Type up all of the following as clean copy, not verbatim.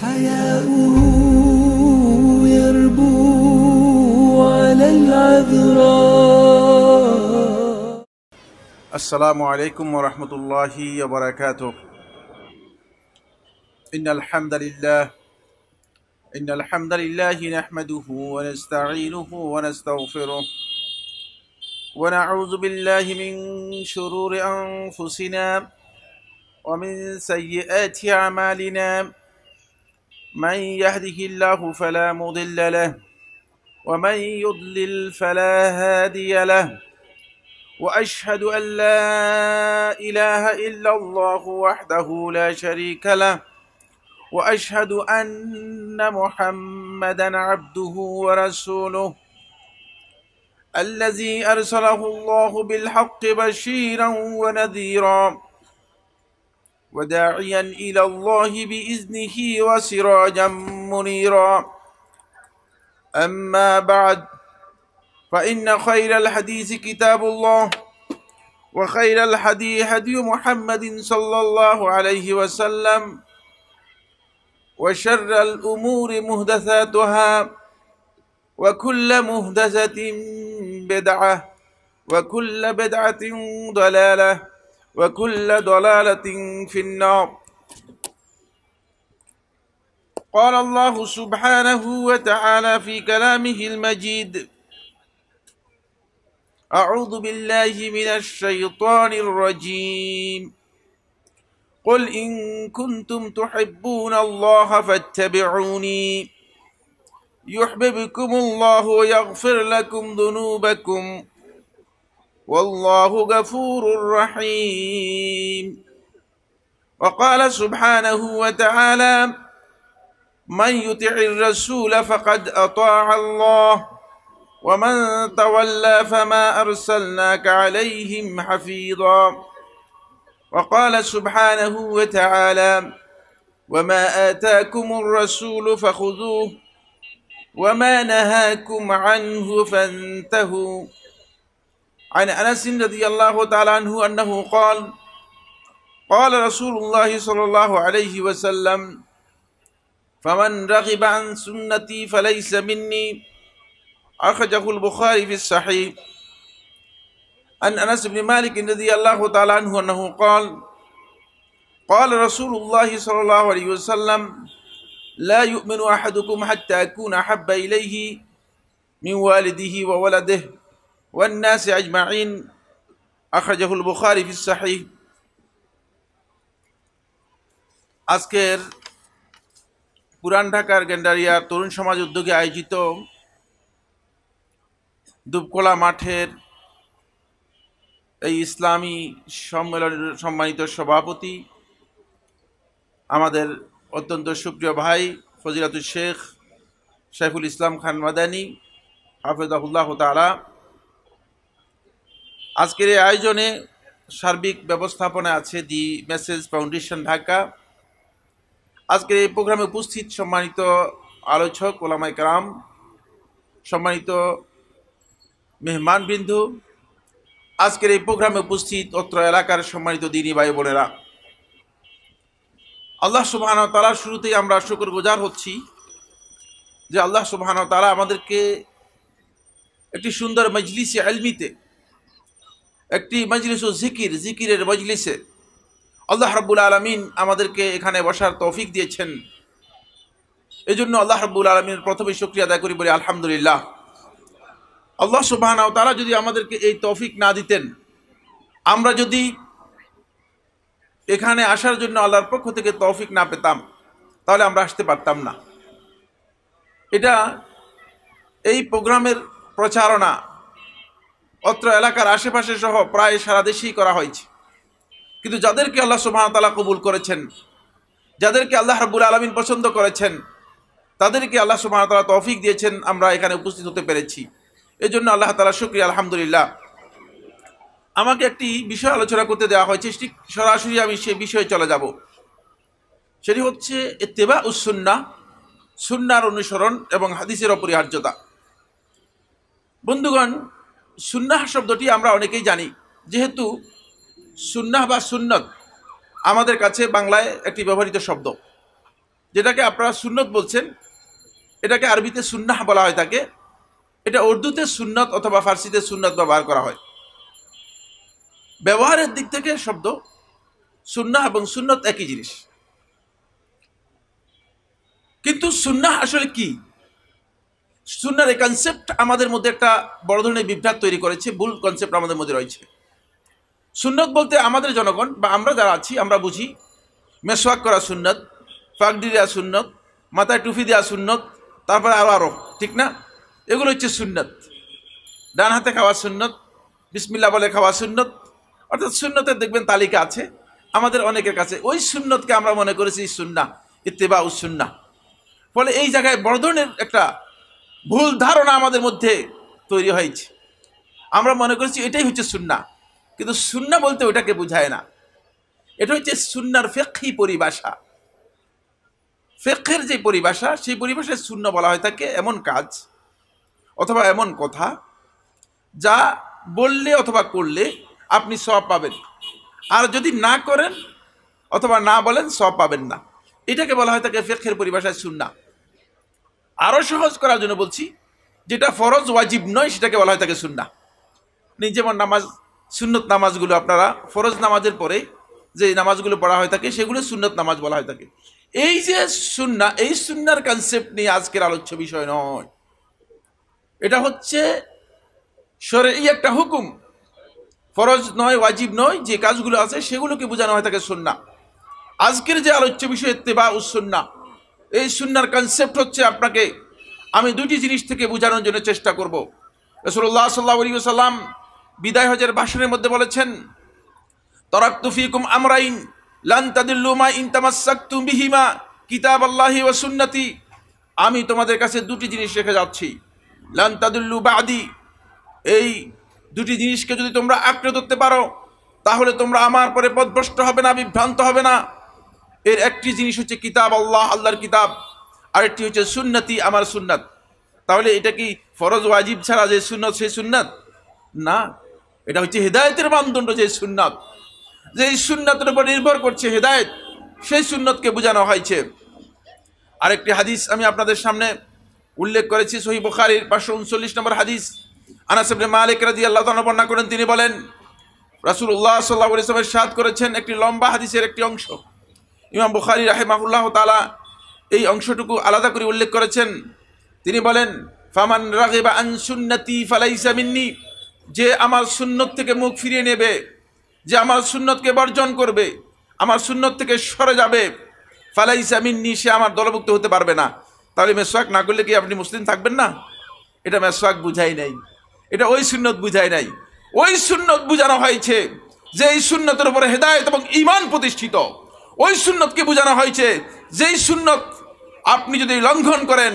حياؤه يربو على العذراء. السلام عليكم ورحمة الله وبركاته. إن الحمد لله نحمده ونستعينه ونستغفره ونعوذ بالله من شرور أنفسنا ومن سيئات أعمالنا. من يهده الله فلا مضل له ومن يضلل فلا هادي له، وأشهد أن لا إله إلا الله وحده لا شريك له، وأشهد أن محمدا عبده ورسوله الذي أرسله الله بالحق بشيرا ونذيرا وداعيا إلى الله بإذنه وسراجا منيرا. أما بعد، فإن خير الحديث كتاب الله، وخير الهدي هدي محمد صلى الله عليه وسلم، وشر الأمور محدثاتها، وكل محدثة بدعة، وكل بدعة ضلالة، وكل ضلالة في النار. قال الله سبحانه وتعالى في كلامه المجيد: أعوذ بالله من الشيطان الرجيم. قل إن كنتم تحبون الله فاتبعوني يحببكم الله ويغفر لكم ذنوبكم والله غفور رحيم. وقال سبحانه وتعالى: من يطع الرسول فقد أطاع الله ومن تولى فما أرسلناك عليهم حفيظا. وقال سبحانه وتعالى: وما آتاكم الرسول فخذوه وما نهاكم عنه فانتهوا. عن أنس رضي الله تعالى عنه أنه قال: قال رسول الله صلى الله عليه وسلم: فمن رغب عن سنتي فليس مني. أخرجه البخاري في الصحيح. عن أنس بن مالك رضي الله تعالى عنه أنه قال: قال رسول الله صلى الله عليه وسلم: لا يؤمن أحدكم حتى أكون أحب إليه من والده وولده والناس أجمعين. أخرجه البخاري في الصحيح. আজকের পুরান ঢাকার গেন্ডারিয়া তরুণ সমাজ উদ্যোগে আয়োজিত দুবকলা মাঠের এই ইসলামী সম্মেলনের সম্মানিত সভাপতি, আমাদের অত্যন্ত সুপ্রিয় ভাই ফজিলাতুল শেখ সাইফুল ইসলাম খান মাদানী হাফেজাহুল্লাহ তাআলা, আজকের এই আয়োজনে সার্বিক ব্যবস্থাপনা আছে দি মেসেজ ফাউন্ডেশন ঢাকা। আজকের এই প্রোগ্রামে উপস্থিত সম্মানিত আলোচক, ওলামায়ে কেরাম, সম্মানিত মেহমানবৃন্দ, আজকের এই প্রোগ্রামে উপস্থিত অত্র এলাকার সম্মানিত দিনী ভাই বোনেরা, আল্লাহ সুবহানাহু ওয়া তাআলার শুরুতেই আমরা শুকরগুজার হচ্ছি যে আল্লাহ সুবহানাহু ওয়া তাআলা আমাদেরকে একটি সুন্দর মজলিসে ইলমিতে, একটি মজলিসুল জিকিরের মজলিসে আল্লাহ রাব্বুল আলামিন আমাদেরকে এখানে বসার তৌফিক দিয়েছেন। এজন্য আল্লাহ রাব্বুল আলামিনের প্রথমে শুকরিয়া আদায় করি, বলি আলহামদুলিল্লাহ। আল্লাহ সুবহানাহু ওয়া তাআলা যদি আমাদেরকে এই তৌফিক না দিতেন, আমরা যদি এখানে আসার জন্য আল্লাহর পক্ষ থেকে তৌফিক না পেতাম, তাহলে আমরা আসতে পারতাম না। এটা এই প্রোগ্রামের প্রচারণা অত্র এলাকার আশেপাশে সহ প্রায় সারা দেশেই করা হয়েছে, কিন্তু যাদেরকে আল্লাহ সুবহানাহু ওয়া তাআলা কবুল করেছেন, যাদেরকে আল্লাহ রাব্বুল আলামিন পছন্দ করেছেন, তাদেরকে আল্লাহ সুবহানাহু ওয়া তাআলা তৌফিক দিয়েছেন, আমরা এখানে উপস্থিত হতে পেরেছি। এই জন্য আল্লাহ তাআলা শুকরিয়া, আলহামদুলিল্লাহ। আমাকে একটি বিষয় আলোচনা করতে দেওয়া হয়েছে, ঠিক সরাসরি আমি সেই বিষয়ে চলে যাব। সেটি হচ্ছে ইত্তিবাউস সুন্নাহ, সুন্নাহর অনুসরণ এবং হাদিসের অপরিহার্যতা। বন্ধুগণ, সুন্নাহ শব্দটি আমরা অনেকেই জানি, যেহেতু সুন্নাহ বা সুন্নত আমাদের কাছে বাংলায় একটি ব্যবহৃত শব্দ। যেটাকে আপনারা সুন্নত বলছেন, এটাকে আরবিতে সুন্নাহ বলা হয় থাকে। এটা উর্দুতে সুন্নত অথবা ফার্সিতে সুন্নত ব্যবহার করা হয়। ব্যবহারের দিক থেকে শব্দ সুন্নাহ এবং সুন্নত একই জিনিস, কিন্তু সুন্নাহ আসলে কি? সুন্নাহর এই কনসেপ্ট আমাদের মধ্যে একটা বড় ধরনের বিভ্রাট তৈরি করেছে, ভুল কনসেপ্ট আমাদের মধ্যে রয়েছে। সুন্নত বলতে আমাদের জনগণ বা আমরা যারা আছি আমরা বুঝি মেসওয়াক করা সুন্নত, পাগড়ি দেওয়া সুন্নত, মাথায় টুপি দেওয়া সুন্নত, তারপরে আরো ঠিক না, এগুলো হচ্ছে সুন্নত। ডান হাতে খাওয়া সুন্নত, বিসমিল্লাহ বলে খাওয়া সুন্নত, অর্থাৎ সুন্নতের দেখবেন তালিকা আছে আমাদের অনেকের কাছে। ওই সুন্নতকে আমরা মনে করেছি সুন্নাহ, ইত্তেবা উস সুন্নাহ। ফলে এই জায়গায় বড় ধরনের একটা ভুল ধারণা আমাদের মধ্যে তৈরি হয়েছে। আমরা মনে করছি এটাই হচ্ছে সুন্নাহ, কিন্তু সুন্নাহ বলতে ওটাকে বোঝায় না। এটা হচ্ছে সুন্নাহর ফিকহি পরিভাষা। ফিকহের যে পরিভাষা, সেই পরিভাষায় সুন্নাহ বলা হয় থাকে এমন কাজ অথবা এমন কথা যা বললে অথবা করলে আপনি সওয়াব পাবেন, আর যদি না করেন অথবা না বলেন সওয়াব পাবেন না। এটাকে বলা হয় থাকে ফিকহের পরিভাষায় সুন্নাহ। আরো সহজ করার জন্য বলছি, যেটা ফরজ ওয়াজিব নয় সেটাকে বলা হয় থাকে সুন্নাহ। যেমন নামাজ, সুন্নত নামাজগুলো আপনারা ফরজ নামাজের পরে যে নামাজগুলো পড়া হয় থাকে সেগুলো সুন্নত নামাজ বলা হয় থাকে। এই যে সুন্নাহ, এই সুন্নাহর কনসেপ্ট নিয়ে আজকের আলোচ্য বিষয় নয়। এটা হচ্ছে শরঈ একটা হুকুম, ফরজ নয়, ওয়াজিব নয়, যে কাজগুলো আছে সেগুলোকে বোঝানো হয় থাকে সুন্নাহ। আজকের যে আলোচ্য বিষয় ইত্তেবা উস সুন্নাহ, এই সুন্নাহর কনসেপ্ট হচ্ছে আপনাকে আমি দুটি জিনিস থেকে বোঝানোর জন্য চেষ্টা করব। রাসূলুল্লাহ সাল্লাল্লাহু আলাইহি ওয়াসাল্লাম বিদায় হজের ভাষণের মধ্যে বলেছেন, তারাকতু ফীকুম আমরাইন লান তাদিল্লু মা ইন তামাসসাকতুম বিহিমা কিতাবাল্লাহি ওয়া সুন্নতি। আমি তোমাদের কাছে দুটি জিনিস রেখে যাচ্ছি, লান তাদিল্লু বাদি, এই দুটি জিনিসকে যদি তোমরা আঁকড়ে ধরতে পারো তাহলে তোমরা আমার পরে পথভ্রষ্ট হবে না, বিভ্রান্ত হবে না। এর একটি জিনিস হচ্ছে কিতাব আল্লাহ, আল্লাহর কিতাব, আরেকটি হচ্ছে সুন্নতি, আমার সুন্নাত। তাহলে এটা কি ফরজ ওয়াজিব ছাড়া যে সুন্নত সেই সুন্নাত না, এটা হচ্ছে হেদায়েতের মানদণ্ড। যে সুন্নাত, যে সুন্নাতের উপর নির্ভর করছে হেদায়েত, সেই সুন্নতকে বোঝানো হয়েছে। আরেকটি হাদিস আমি আপনাদের সামনে উল্লেখ করেছি, সহিহ বুখারীর 539 নম্বর হাদিস। আনাস ইবনে মালিক রাদিয়াল্লাহু তাআলা বর্ণনা করেন, তিনি বলেন রাসূলুল্লাহ সাল্লাল্লাহু আলাইহি ওয়াসাল্লাম ইরশাদ করেছেন, একটি লম্বা হাদিসের একটি অংশ। ইমাম বুখারী রাহিমাহুল্লাহু তাআলা এই অংশটুকু আলাদা করে উল্লেখ করেছেন। তিনি বলেন, ফামান রাগিবা আন সুন্নতি ফালাইসা মিন্নি, যে আমার সুন্নত থেকে মুখ ফিরিয়ে নেবে, যে আমার সুন্নতকে বর্জন করবে, আমার সুন্নত থেকে সরে যাবে, ফালাইসা মিন্নি, সে আমার দলভুক্ত হতে পারবে না। তাহলে মেসওয়াক না করলে কি আপনি মুসলিম থাকবেন না? এটা মেসওয়াক বুঝাই নাই, এটা ওই সুন্নত বুঝাই নাই। ওই সুন্নত বুঝানো হয়েছে যে এই সুন্নতের উপরে হেদায়েত এবং ঈমান প্রতিষ্ঠিত। ওই সুন্নতকে বোঝানো হয়েছে যেই সুন্নত আপনি যদি লঙ্ঘন করেন,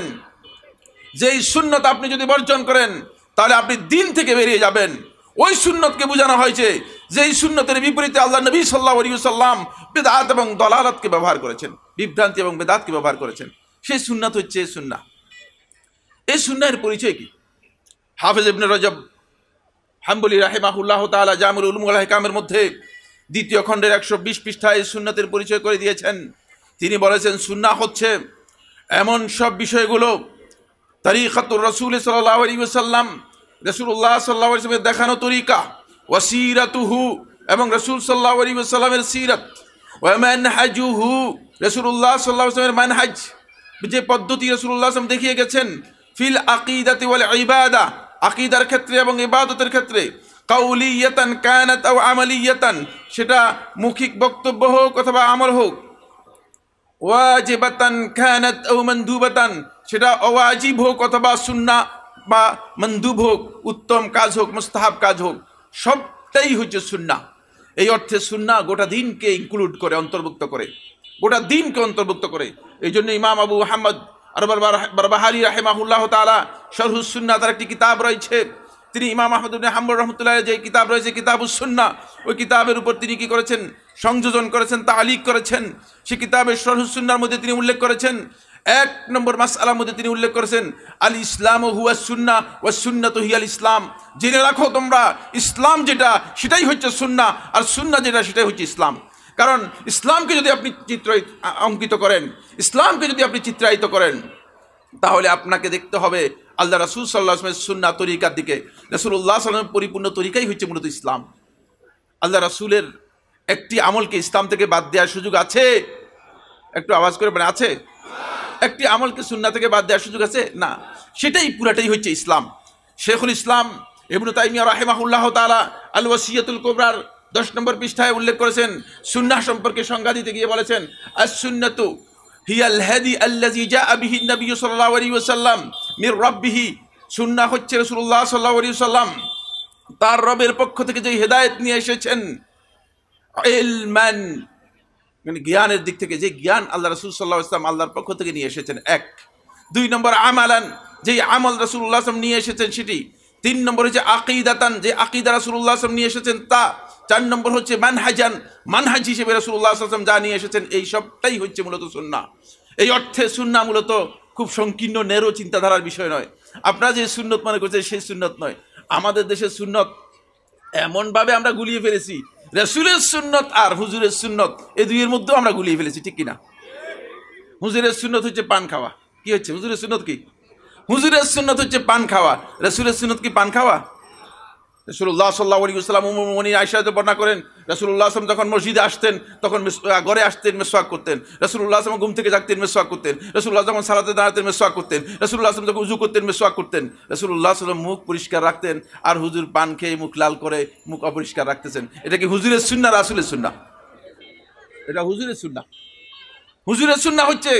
যেই সুন্নত আপনি যদি বর্জন করেন তাহলে আপনি দিন থেকে বেরিয়ে যাবেন। ওই সুন্নতকে বোঝানো হয়েছে যেই সুন্নতের বিপরীতে আল্লাহ নবী সাল্লাল্লাহু আলাইহি ওয়াসাল্লাম বিদআত এবং দলালাতকে ব্যবহার করেছেন, বিভ্রান্তি এবং বিদআতকে ব্যবহার করেছেন। সেই সুন্নাত হচ্ছে সুন্নাহ। এই সুন্নাহের পরিচয় কি? হাফেজ ইবনে রজব হাম্বলি রাহিমাহুল্লাহু তাআলা জামিউল উলুম ওয়াল হিকামের মধ্যে 2য় খণ্ডের 120 পৃষ্ঠায় সুন্নাতের পরিচয় করে দিয়েছেন। তিনি বলেছেন, সুন্নাহ হচ্ছে এমন সব বিষয়গুলো, তরিকাতুর রাসূল সাল্লাল্লাহু আলাইহি ওয়াসাল্লাম, রাসূলুল্লাহ সাল্লাল্লাহু আলাইহি ওয়াসাল্লামের দেখানো তরিকা, ওয়াসিরাতুহু, এবং রাসূল সাল্লাল্লাহু আলাইহি ওয়াসাল্লামের সিরাত, ওয়া মানহাজুহু, রাসূলুল্লাহ সাল্লাল্লাহু আলাইহি ওয়াসাল্লামের মানহাজ, যে পদ্ধতি রাসূলুল্লাহ সাল্লাল্লাহু আলাইহি ওয়াসাল্লাম দেখিয়ে গেছেন, ফিল আকিদাতি ওয়াল ইবাদা, আকিদার ক্ষেত্রে এবং ইবাদতের ক্ষেত্রে, কাউলিয়াতান কানাত আও আমালিয়াতান, সেটা মৌখিক বক্তব্য হোক অথবা আমল হোক, ওয়াজিবাতান কানাত আও মানদুবাতান, সেটা অওয়াজিব হোক অথবা সুন্নাহ বা মানদুব হোক, উত্তম কাজ হোক, মুস্তাহাব কাজ হোক, সবটাই হচ্ছে সুন্নাহ। এই অর্থে সুন্নাহ গোটা দিনকে ইনক্লুড করে, অন্তর্ভুক্ত করে, গোটা দিনকে অন্তর্ভুক্ত করে। এই জন্য ইমাম আবু মুহাম্মদ বারবাহারি রাহিমাহুল্লাহু তাআলা শরহুস সুন্নাহ, তার একটি কিতাব রয়েছে। তিনি ইমাম আহমদ ইবনে হাম্বল রাহমাতুল্লাহ যে কিতাব রয়েছে কিতাবুস সুন্নাহ, ওই কিতাবের উপর তিনি কি করেছেন? সংযোজন করেছেন, তালিক করেছেন। সেই কিতাবের শরহুস সুন্নাহর মধ্যে তিনি উল্লেখ করেছেন, 1 নম্বর মাসআলার মধ্যে তিনি উল্লেখ করেছেন, আল ইসলামু হুয়াস সুন্নাহ ওয়াস সুন্নাতু হিয়াল ইসলাম। জেনে রাখো তোমরা, ইসলাম যেটা সেটাই হচ্ছে সুন্নাহ, আর সুন্নাহ যেটা সেটাই হচ্ছে ইসলাম। কারণ ইসলামকে যদি আপনি অঙ্কিত করেন, ইসলামকে যদি আপনি চিত্রায়িত করেন, তাহলে আপনাকে দেখতে হবে আল্লাহ রাসূল সাল্লাল্লাহু আলাইহি ওয়াসাল্লামের সুন্নাহ তরিকার দিকে। রাসূলুল্লাহ সাল্লাল্লাহু আলাইহি ওয়াসাল্লামের পরিপূর্ণ তরিকাই হচ্ছে মূলত ইসলাম। আল্লাহ রাসূলের একটি আমলকে ইসলাম থেকে বাদ দেওয়ার সুযোগ আছে? একটু আওয়াজ করে বলেন, আছে? একটি আমলকে সুন্নাহ থেকে বাদ দেওয়ার সুযোগ আছে? না, সেটাই পুরাটাই হচ্ছে ইসলাম। শেখুল ইসলাম ইবনে তাইমিয়া রাহিমাহুল্লাহ তাআলা আল ওয়াসিয়াতুল কুবরার 10 নম্বর পৃষ্ঠায় উল্লেখ করেছেন, সুন্নাহ সম্পর্কে সংজ্ঞা দিতে গিয়ে বলেছেন, আস-সুন্নাতু হিয়াল হাদি আল্লাযী জাআ বিহি নবী সাল্লাল্লাহু আলাইহি ওয়াসাল্লাম মির রাব্বিহি। সুন্নাহ হচ্ছে রাসূলুল্লাহ সাল্লাল্লাহু আলাইহি ওয়াসাল্লাম তার রবের পক্ষ থেকে যে হেদায়েত নিয়ে এসেছেন, ইলমান মানে জ্ঞানের দিক থেকে যে জ্ঞান আল্লাহ রাসূল সাল্লাল্লাহু আলাইহি ওয়াসাল্লাম আল্লাহর পক্ষ থেকে নিয়ে এসেছেন, এক। 2 নম্বর আমালান, যে আমল রাসূলুল্লাহ সাল্লাল্লাহু আলাইহি ওয়াসাল্লাম নিয়ে এসেছেন সেটি। 3 নম্বর হচ্ছে আকিদাতান, যে আকিদা রাসূলুল্লাহ সাল্লাল্লাহু আলাইহি ওয়াসাল্লাম নিয়ে এসেছেন তা। 4 নম্বর হচ্ছে মানহাজান, মানহাজ হিসেবে রাসূলুল্লাহ সাল্লাল্লাহু আলাইহি ওয়াসাল্লাম যা নিয়ে এসেছেন, এই সবটাই হচ্ছে মূলত সুন্নাহ। এই অর্থে সুন্নাহ মূলত খুব সংকীর্ণ নেরো চিন্তাধারার বিষয় নয়। আপনারা যে সুন্নত মনে করছেন সেই সুন্নত নয়। আমাদের দেশের সুন্নত এমনভাবে আমরা গুলিয়ে ফেলেছি, রাসূলের সুন্নত আর হুজুরের সুন্নত এই দুইয়ের মধ্যেও আমরা গুলিয়ে ফেলেছি, ঠিক কিনা? হুজুরের সুন্নত হচ্ছে পান খাওয়া। কি হচ্ছে হুজুরের সুন্নত? কি হুজুরের সুন্নত হচ্ছে পান খাওয়া। রাসূলের সুন্নত কি পান খাওয়া? রাসূলুল্লাহ সাল্লাল্লাহু আলাইহি ওয়াসাল্লাম উম্মুল আয়েশা বর্ণনা করেন, রাসূলুল্লাহ সাল্লাল্লাহু আলাইহি ওয়াসাল্লাম যখন মসজিদে আসতেন তখন ঘরে আসতেন মেসওয়াক করতেন। রাসূলুল্লাহ সাল্লাল্লাহু আলাইহি ওয়াসাল্লাম ঘুম থেকে জাগতেন মেসওয়াক করতেন। রাসূলুল্লাহ যখন সালাতে দাঁড়াতেন মেসওয়াক করতেন। রাসূলুল্লাহ সাল্লাল্লাহু আলাইহি ওয়াসাল্লাম যখন ওযু করতেন মেসওয়াক করতেন। রাসূলুল্লাহ সাল্লাল্লাহু আলাইহি ওয়াসাল্লাম মুখ পরিষ্কার রাখতেন, আর হুজুর পান খেয়ে মুখ লাল করে মুখ অপরিষ্কার রাখতেছেন। এটা কি হুজুরের সুন্নাহ রাসূলের সুন্নাহ? এটা হুজুরের সুন্নাহ। হুজুরের সুন্নাহ হচ্ছে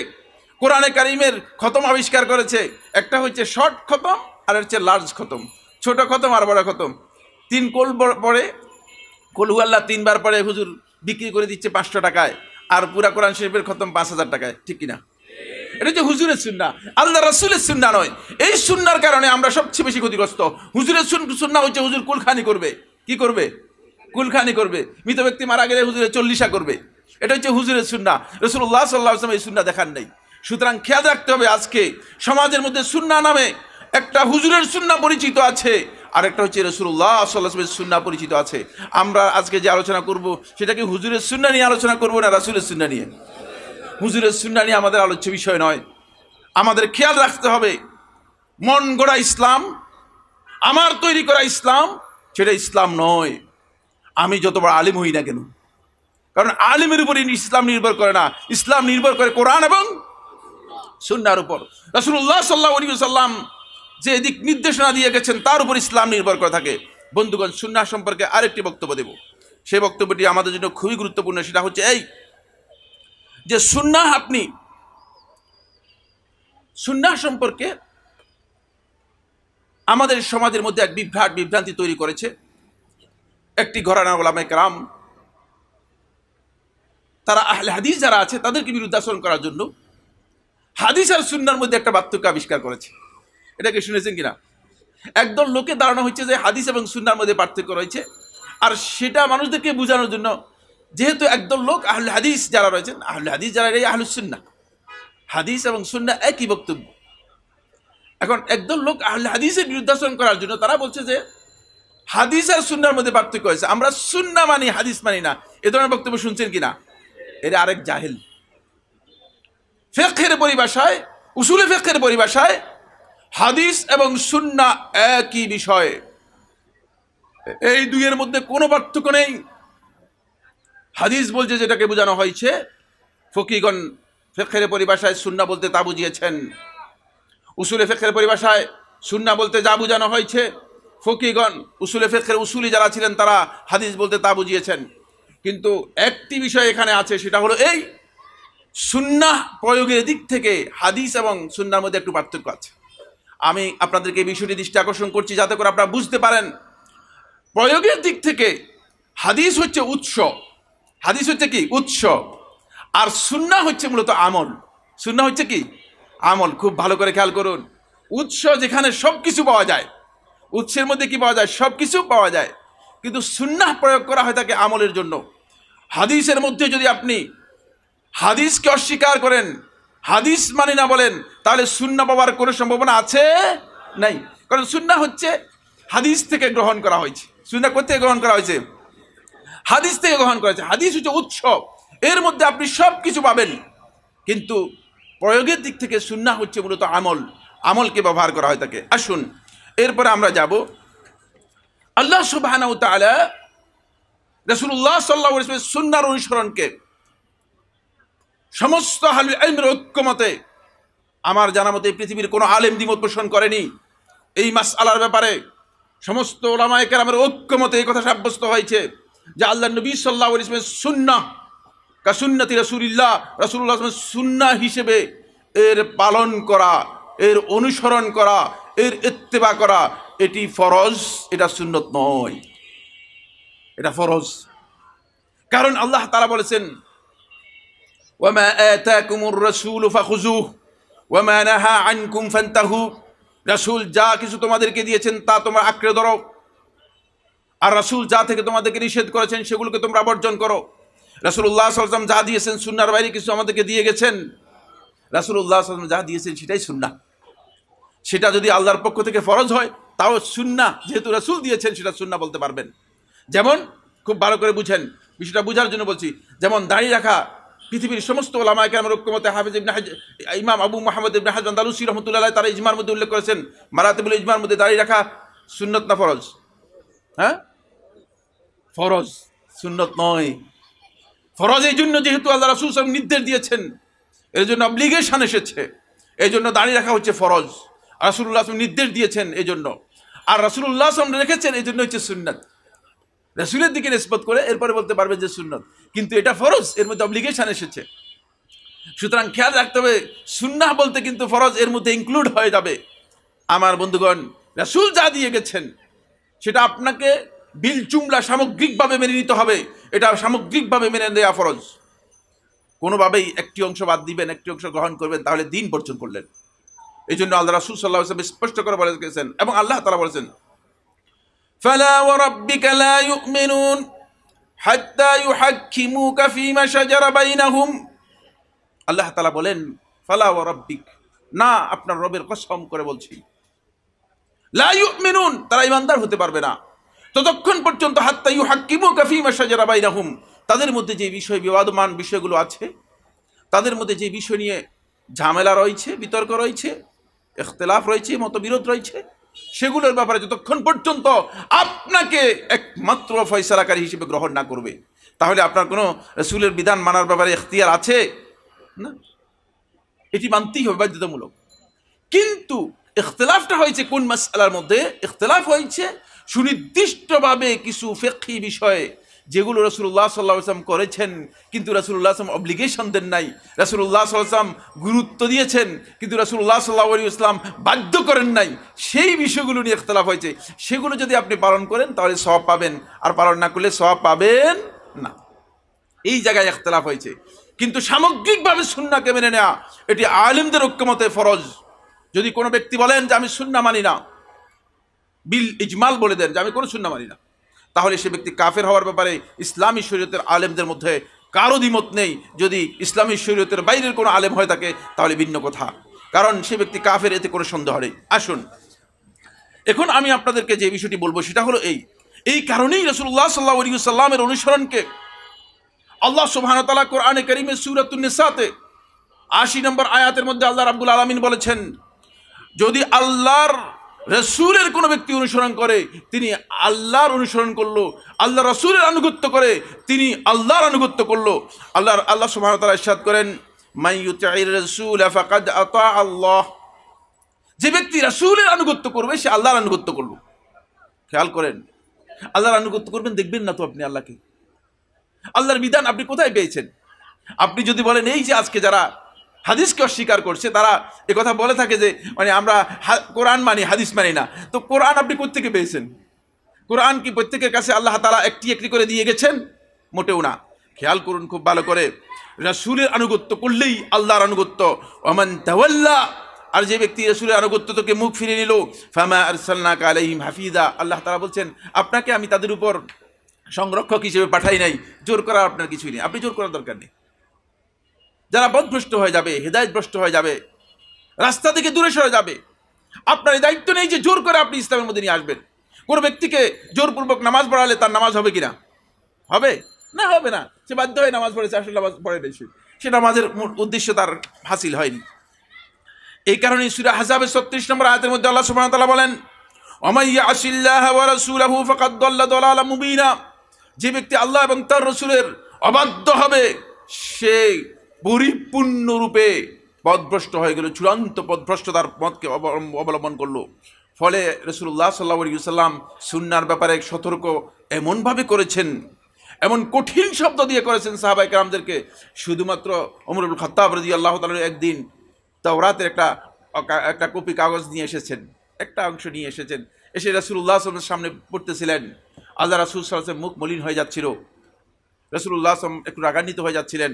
কোরআনে কারীমের খতম আবিষ্কার করেছে। একটা হচ্ছে শর্ট খতম আর হচ্ছে লার্জ খতম। ছোট খতম আর বড় খতম। 3 কোল পড়ে, কুল হু আল্লাহ 3 বার পরে হুজুর বিক্রি করে দিচ্ছে 500 টাকায়, আর পুরা কোরআন শরীফের খতম 5000 টাকায়, ঠিক কিনা? এটা হচ্ছে হুজুরের সুন্নাহ, আল্লাহ রাসূলের সুন্নাহ নয়। এই সুন্নাহর কারণে আমরা সবচেয়ে বেশি ক্ষতিগ্রস্ত। হুজুরের সুন্নাহ হচ্ছে হুজুর কুলখানি করবে। কি করবে? কুলখানি করবে। মৃত ব্যক্তি মারা গেলে হুজুরে 40 করবে। এটা হচ্ছে হুজুরের সুন্নাহ। রাসূলুল্লাহ সাল্লাল্লাহু আলাইহি ওয়াসাল্লাম এই সুন্নাহ দেখান নাই। সুতরাং খেয়াল রাখতে হবে, আজকে সমাজের মধ্যে সুন্নাহ নামে একটা হুজুরের সুন্নাহ পরিচিত আছে, আর একটা হচ্ছে রাসূলুল্লাহ সাল্লাল্লাহু আলাইহি ওয়াসাল্লামের সুন্নাহ পরিচিত আছে। আমরা আজকে যে আলোচনা করব সেটা কি হুজুরের সুন্নাহ নিয়ে আলোচনা করব না রাসূলের সুন্নাহ নিয়ে? হুজুরের সুন্নাহ নিয়ে আমাদের আলোচ্য বিষয় নয়। আমাদের খেয়াল রাখতে হবে, মন গড়া ইসলাম, আমার তৈরি করা ইসলাম, সেটা ইসলাম নয়। আমি যত বড় আলিম হই না কেন, কারণ আলিমের উপর ইসলাম নির্ভর করে না, ইসলাম নির্ভর করে কোরআন এবং সুন্নাহর উপর। রাসূলুল্লাহ সাল্লাল্লাহু আলাইহি ওয়াসাল্লাম যে দিক নির্দেশনা দিয়ে গেছেন তার উপর ইসলাম নির্ভর করে থাকে। বন্ধুগণ, সুন্নাহ সম্পর্কে আরেকটি বক্তব্য দেব। সেই বক্তব্যটি আমাদের জন্য খুবই গুরুত্বপূর্ণ। সেটা হচ্ছে এই যে সুন্নাহ, আপনি সুন্নাহ সম্পর্কে আমাদের সমাজের মধ্যে এক বিভ্রান্তি তৈরি করেছে একটি ঘরানা উলামায়ে কেরাম। তারা আহলে হাদিস যারা আছে তাদেরকে বিরুদ্ধাচরণ করার জন্য হাদিস আর সুন্নাহর মধ্যে একটা পার্থক্য আবিষ্কার করেছে। এটাকে শুনেছেন কিনা? একদল লোকে ধারণা হচ্ছে যে হাদিস এবং সুন্নাহর মধ্যে পার্থক্য রয়েছে, আর সেটা মানুষদেরকে বোঝানোর জন্য, যেহেতু একদল লোক আহলে হাদিস যারা রয়েছেন, আহলে হাদিস যারা এই আহলুস সুন্নাহ, হাদিস এবং সুন্নাহ একই বক্তব্য। এখন একদল লোক আহলে হাদিসের বিরুদ্ধাচরণ করার জন্য তারা বলছে যে হাদিস আর সুন্নাহর মধ্যে পার্থক্য হয়েছে, আমরা সুন্নাহ মানি, হাদিস মানি না। এ ধরনের বক্তব্য শুনছেন কিনা? এরা আরেক জাহেল। ফিকহের পরিভাষায়, উসুলে ফিকহের পরিভাষায় হাদিস এবং সুন্নাহ একই বিষয়, এই দুইয়ের মধ্যে কোনো পার্থক্য নেই। হাদিস বলছে যেটাকে বোঝানো হয়েছে, ফকিহগণ ফিকহের পরিভাষায় সুন্নাহ বলতে তা বুঝিয়েছেন। উসুলে ফিকহের পরিভাষায় সুন্নাহ বলতে যা বোঝানো হয়েছে, ফকিহগণ উসুলে ফিকহের উসুলি যারা ছিলেন তারা হাদিস বলতে তা বুঝিয়েছেন। কিন্তু একটি বিষয় এখানে আছে, সেটা হলো এই সুন্নাহ প্রয়োগের দিক থেকে হাদিস এবং সুন্নাহর মধ্যে একটু পার্থক্য আছে। আমি আপনাদেরকে এই বিষয়টি দৃষ্টি আকর্ষণ করছি যাতে করে আপনারা বুঝতে পারেন, প্রয়োগের দিক থেকে হাদিস হচ্ছে উৎস। হাদিস হচ্ছে কি? উৎস। আর সুন্নাহ হচ্ছে মূলত আমল। সুন্নাহ হচ্ছে কি? আমল। খুব ভালো করে খেয়াল করুন, উৎস যেখানে সব কিছু পাওয়া যায়, উৎসের মধ্যে কি পাওয়া যায়? সব কিছু পাওয়া যায়। কিন্তু সুন্নাহ প্রয়োগ করা হয় থাকে আমলের জন্য। হাদিসের মধ্যে যদি আপনি হাদিসকে অস্বীকার করেন, হাদিস মানি না বলেন, তাহলে সুন্নাহ পাওয়ার কোনো সম্ভাবনা আছে? নাই। কারণ সুন্নাহ হচ্ছে হাদিস থেকে গ্রহণ করা হয়েছে। সুন্নাহ কোথা থেকে গ্রহণ করা হয়েছে? হাদিস থেকে গ্রহণ করেছে। হাদিস হচ্ছে উৎস, এর মধ্যে আপনি সব কিছু পাবেন, কিন্তু প্রয়োগের দিক থেকে সুন্নাহ হচ্ছে মূলত আমল, আমলকে ব্যবহার করা হয় তাকে। আসুন এরপরে আমরা যাব আল্লাহ সুবহানাহু ওয়া তাআলা রাসূলুল্লাহ সাল্লাল্লাহু আলাইহি ওয়াসাল্লামের সুন্নাহর অনুসরণকে সমস্ত আহলুল ইলমের ঐক্যমতে, আমার জানা মতে পৃথিবীর কোনো আলেম দ্বিমত পোষণ করেনি এই মাসআলার ব্যাপারে। সমস্ত উলামায়ে কেরামের ঐক্যমতে এই কথা সাব্যস্ত হয়েছে যে আল্লাহর নবী সাল্লাল্লাহু আলাইহি ওয়াসাল্লামের সুন্নাহ কা সুন্নতি রাসূলিল্লাহ, রাসূলুল্লাহ সাল্লাল্লাহু আলাইহি ওয়াসাল্লামের সুন্নাহ হিসেবে এর পালন করা, এর অনুসরণ করা, এর ইত্তেবা করা এটি ফরজ, এটা সুন্নত নয়, এটা ফরজ। কারণ আল্লাহ তাআলা বলেছেন ওয়ামা আতাকুমুর রাসূলু ফাখুযুহু ওয়ামা নাহা আনকুম ফান্তাহু, রাসূল যা কিছু তোমাদেরকে দিয়েছেন তা তোমরা আঁকড়ে ধরো, আর রাসূল যা থেকে তোমাদেরকে নিষেধ করেছেন সেগুলোকে তোমরা বর্জন করো। রাসূলুল্লাহ সাল্লাল্লাহু আলাইহি ওয়াসাল্লাম যা দিয়েছেন সুন্নাহর বাইরে কিছু আমাদেরকে দিয়ে গেছেন, রাসূলুল্লাহ সাল্লাল্লাহু আলাইহি ওয়াসাল্লাম যা দিয়েছেন সেটাই সুন্নাহ। সেটা যদি আল্লাহর পক্ষ থেকে ফরজ হয় তাও সুন্নাহ, যেহেতু রাসূল দিয়েছেন সেটা সুন্নাহ বলতে পারবেন। যেমন খুব ভালো করে বুঝেন, বিষয়টা বোঝার জন্য বলছি, যেমন দাঁড়িয়ে রাখা পৃথিবীর সমস্ত উলামায়ে কেরামের ঐক্যমতে হাফেজ ইবনে ইমাম আবু মুহাম্মদ ইবনে হাজর আন্দালুসি রাহমাতুল্লাহ আলাইহি তারা ইজমার মধ্যে উল্লেখ করেছেন মারাতিবুল ইজমার মধ্যে দাঁড়িয়ে রাখা সুন্নত না ফরজ? হ্যাঁ, ফরজ, সুন্নত নয়। ফরজ এই জন্য যেহেতু আল্লাহ রাসূল সাল্লাল্লাহু আলাইহি ওয়াসাল্লাম নির্দেশ দিয়েছেন, এর জন্য অব্লিগেশন এসেছে, এই জন্য দাঁড়িয়ে রাখা হচ্ছে ফরজ। রাসূলুল্লাহ সাল্লাল্লাহু আলাইহি ওয়াসাল্লাম নির্দেশ দিয়েছেন এই জন্য, আর রাসূলুল্লাহ সাল্লাল্লাহু আলাইহি ওয়াসাল্লাম রেখেছেন এই জন্য হচ্ছে সুন্নাত। রাসূলের দিকে নিসবত করে এরপরে বলতে পারবে যে সুন্নত, কিন্তু এটা ফরজ, এর মধ্যে অব্লিগেশন এসেছে। সুতরাং খেয়াল রাখতে হবে, সুন্নাহ বলতে কিন্তু ফরজ এর মধ্যে ইনক্লুড হয়ে যাবে। আমার বন্ধুগণ, রাসূল যা দিয়ে গেছেন সেটা আপনাকে বিল জুমলা সামগ্রিকভাবে মেনে নিতে হবে, এটা সামগ্রিকভাবে মেনে নেওয়া ফরজ। কোনোভাবেই একটি অংশ বাদ দিবেন, একটি অংশ গ্রহণ করবেন, তাহলে দিন বর্জন করলেন। এই জন্য আল্লাহ রাসূল সাল্লাল্লাহু আলাইহি ওয়াসাল্লাম স্পষ্ট করে বলে গেছেন, এবং আল্লাহ তাআলা বলেছেন ফালা ওয়া রাব্বিকা লা ইউমিনুন হাত্তা ইউহাক্কিমুকা ফীমা শাজারা বাইনাহুম। আল্লাহ তাআলা বলেন ফালা ওয়া রাব্বিক, না, আপনার রবের কসম করে বলছি, লা ইউমিনুন, তারা ঈমানদার হতে পারবে না ততক্ষণ পর্যন্ত হাত্তা ইউহাক্কিমুকা ফীমা শাজারা বাইনাহুম, তাদের মধ্যে যে বিষয় বিবাদমান বিষয়গুলো আছে, তাদের মধ্যে যে বিষয় নিয়ে ঝামেলা রয়েছে, বিতর্ক রয়েছে, ইখতিলাফ রয়েছে, মতবিরোধ রয়েছে, সেগুলোর ব্যাপারে যতক্ষণ পর্যন্ত আপনাকে একমাত্র ফয়সালাকারী হিসেবে গ্রহণ না করবে, তাহলে আপনার কোনো রাসূলের বিধান মানার ব্যাপারে ইখতিয়ার আছে না, এটি মানতেই হবে বাধ্যতামূলক। কিন্তু ইখতিলাফটা হয়েছে কোন মাসআলার মধ্যে? ইখতিলাফ হয়েছে সুনির্দিষ্টভাবে কিছু ফিকহি বিষয়ে, যেগুলো রাসূলুল্লাহ সাল্লাল্লাহু আলাইহি ওয়াসাল্লাম করেছেন কিন্তু রাসূলুল্লাহ সাল্লাল্লাহু আলাইহি ওয়াসাল্লাম অব্লিগেশন দেন নাই, রাসূলুল্লাহ সাল্লাল্লাহু আলাইহি ওয়াসাল্লাম গুরুত্ব দিয়েছেন কিন্তু রাসূলুল্লাহ সাল্লাল্লাহু আলাইহি ওয়াসাল্লাম বাধ্য করেন নাই, সেই বিষয়গুলো নিয়ে ইখতিলাফ হয়েছে। সেগুলো যদি আপনি পালন করেন তাহলে সওয়াব পাবেন, আর পালন না করলে সওয়াব পাবেন না। এই জায়গায় ইখতিলাফ হয়েছে, কিন্তু সামগ্রিকভাবে সুন্নাহকে মেনে নেওয়া এটি আলেমদের ঐক্যমতে ফরজ। যদি কোনো ব্যক্তি বলেন যে আমি সুন্নাহ মানি না, বিল ইজমাল বলে দেন যে আমি কোনো সুন্নাহ মানি না, তাহলে সে ব্যক্তি কাফের হওয়ার ব্যাপারে ইসলামী শরীয়তের আলেমদের মধ্যে কারো দ্বিমত নেই। যদি ইসলামী শরীয়তের বাইরের কোনো আলেম হয়ে থাকে তাহলে ভিন্ন কথা, কারণ সে ব্যক্তি কাফের, এতে কোনো সন্দেহ নেই। আসুন এখন আমি আপনাদেরকে যে বিষয়টি বলবো সেটা হলো এই কারণেই রাসূলুল্লাহ সাল্লাল্লাহু আলাইহি ওয়াসাল্লামের অনুসরণকে আল্লাহ সুবহানাহু ওয়া তাআলা কোরআনে কারীমে সূরাতুন নিসাতে ৮০ নম্বর আয়াতের মধ্যে আল্লাহ রাব্বুল আলামিন বলেছেন, যদি আল্লাহর রাসূলের কোনো ব্যক্তি অনুসরণ করে তিনি আল্লাহর অনুসরণ করলো, আল্লাহ রাসূলের আনুগত্য করে তিনি আল্লাহর আনুগত্য করলো। আল্লাহ সুবহানাহু ওয়া তাআলা ইরশাদ করেন, মান ইউতি'ir রাসূল ফাকাদ আতা আল্লাহ, যে ব্যক্তি রাসূলের আনুগত্য করবে সে আল্লাহর আনুগত্য করলো। খেয়াল করেন, আল্লাহর আনুগত্য করবেন, দেখবেন না তো আপনি আল্লাহকে, আল্লাহর বিধান আপনি কোথায় পেয়েছেন? আপনি যদি বলেন এই যে আজকে যারা হাদিসকে অস্বীকার করছে তারা একথা বলে থাকে যে মানে আমরা কোরআন মানি হাদিস মানি না, তো কোরআন আপনি কোত্থেকে পেয়েছেন? কোরআন কি প্রত্যেকের কাছে আল্লাহ তাআলা একটি একটি করে দিয়ে গেছেন? মোটেও না। খেয়াল করুন খুব ভালো করে, রাসূলের আনুগত্য করলেই আল্লাহর আনুগত্য। ওমান তাওয়াল্লা, আর যে ব্যক্তি রাসূলের আনুগত্য থেকে মুখ ফিরিয়ে নিল, ফামা আরসালনাকা আলাইহিম হাফিজা, আল্লাহ তাআলা বলছেন আপনাকে আমি তাদের উপর সংরক্ষক হিসেবে পাঠাই নাই। জোর করার আপনার কিছুই নেই, আপনি জোর করার দরকার নেই। যারা পথভ্রষ্ট হয়ে যাবে, হেদায়েতভ্রষ্ট হয়ে যাবে, রাস্তা থেকে দূরে সরে যাবে, আপনার এই দায়িত্ব নেই যে জোর করে আপনি ইসলামের মধ্যে নিয়ে আসবেন। কোনো ব্যক্তিকে জোরপূর্বক নামাজ পড়ালে তার নামাজ হবে কিনা? হবে না? হবে না। সে বাধ্য হয়ে নামাজ পড়েছে, আসলে নামাজ পড়ে নাই, সে নামাজের উদ্দেশ্য তার হাসিল হয়নি। এই কারণে সূরা আহজাবের 36 নম্বর আয়াতের মধ্যে আল্লাহ সুবহানাহু ওয়া তাআলা বলেন, ওয়া ইয়াসিল্লাহা ওয়া রাসূলাহু ফাকাদ দাল্লা দালালাম মুবিনা, যে ব্যক্তি আল্লাহ এবং তার রাসূলের অবাধ্য হবে সে পরিপূর্ণরূপে পথভ্রষ্ট হয়ে গেল, চূড়ান্ত পথভ্রষ্টতার পথকে অবলম্বন করলো। ফলে রাসূলুল্লাহ সাল্লাল্লাহু আলাইহি ওয়াসাল্লাম সুন্নাহর ব্যাপারে সতর্ক এমনভাবে করেছেন, এমন কঠিন শব্দ দিয়ে করেছেন সাহাবায়ে কেরামদেরকে। শুধুমাত্র ওমর ইবনে খাত্তাব রাদিয়াল্লাহু তাআলা একদিন তাওরাতের একটা কপি কাগজ নিয়ে এসেছেন, একটা অংশ নিয়ে এসেছেন, এসে রাসূলুল্লাহ সাল্লাল্লাহু আলাইহি ওয়াসাল্লামের সামনে পড়তেছিলেন। আল্লাহ রাসূল সাল্লাল্লাহু আলাইহি ওয়াসাল্লাম মুখ মলিন হয়ে যাচ্ছিল, রাসূলুল্লাহ সাল্লাল্লাহু আলাইহি ওয়াসাল্লাম একটু রাগান্বিত হয়ে যাচ্ছিলেন।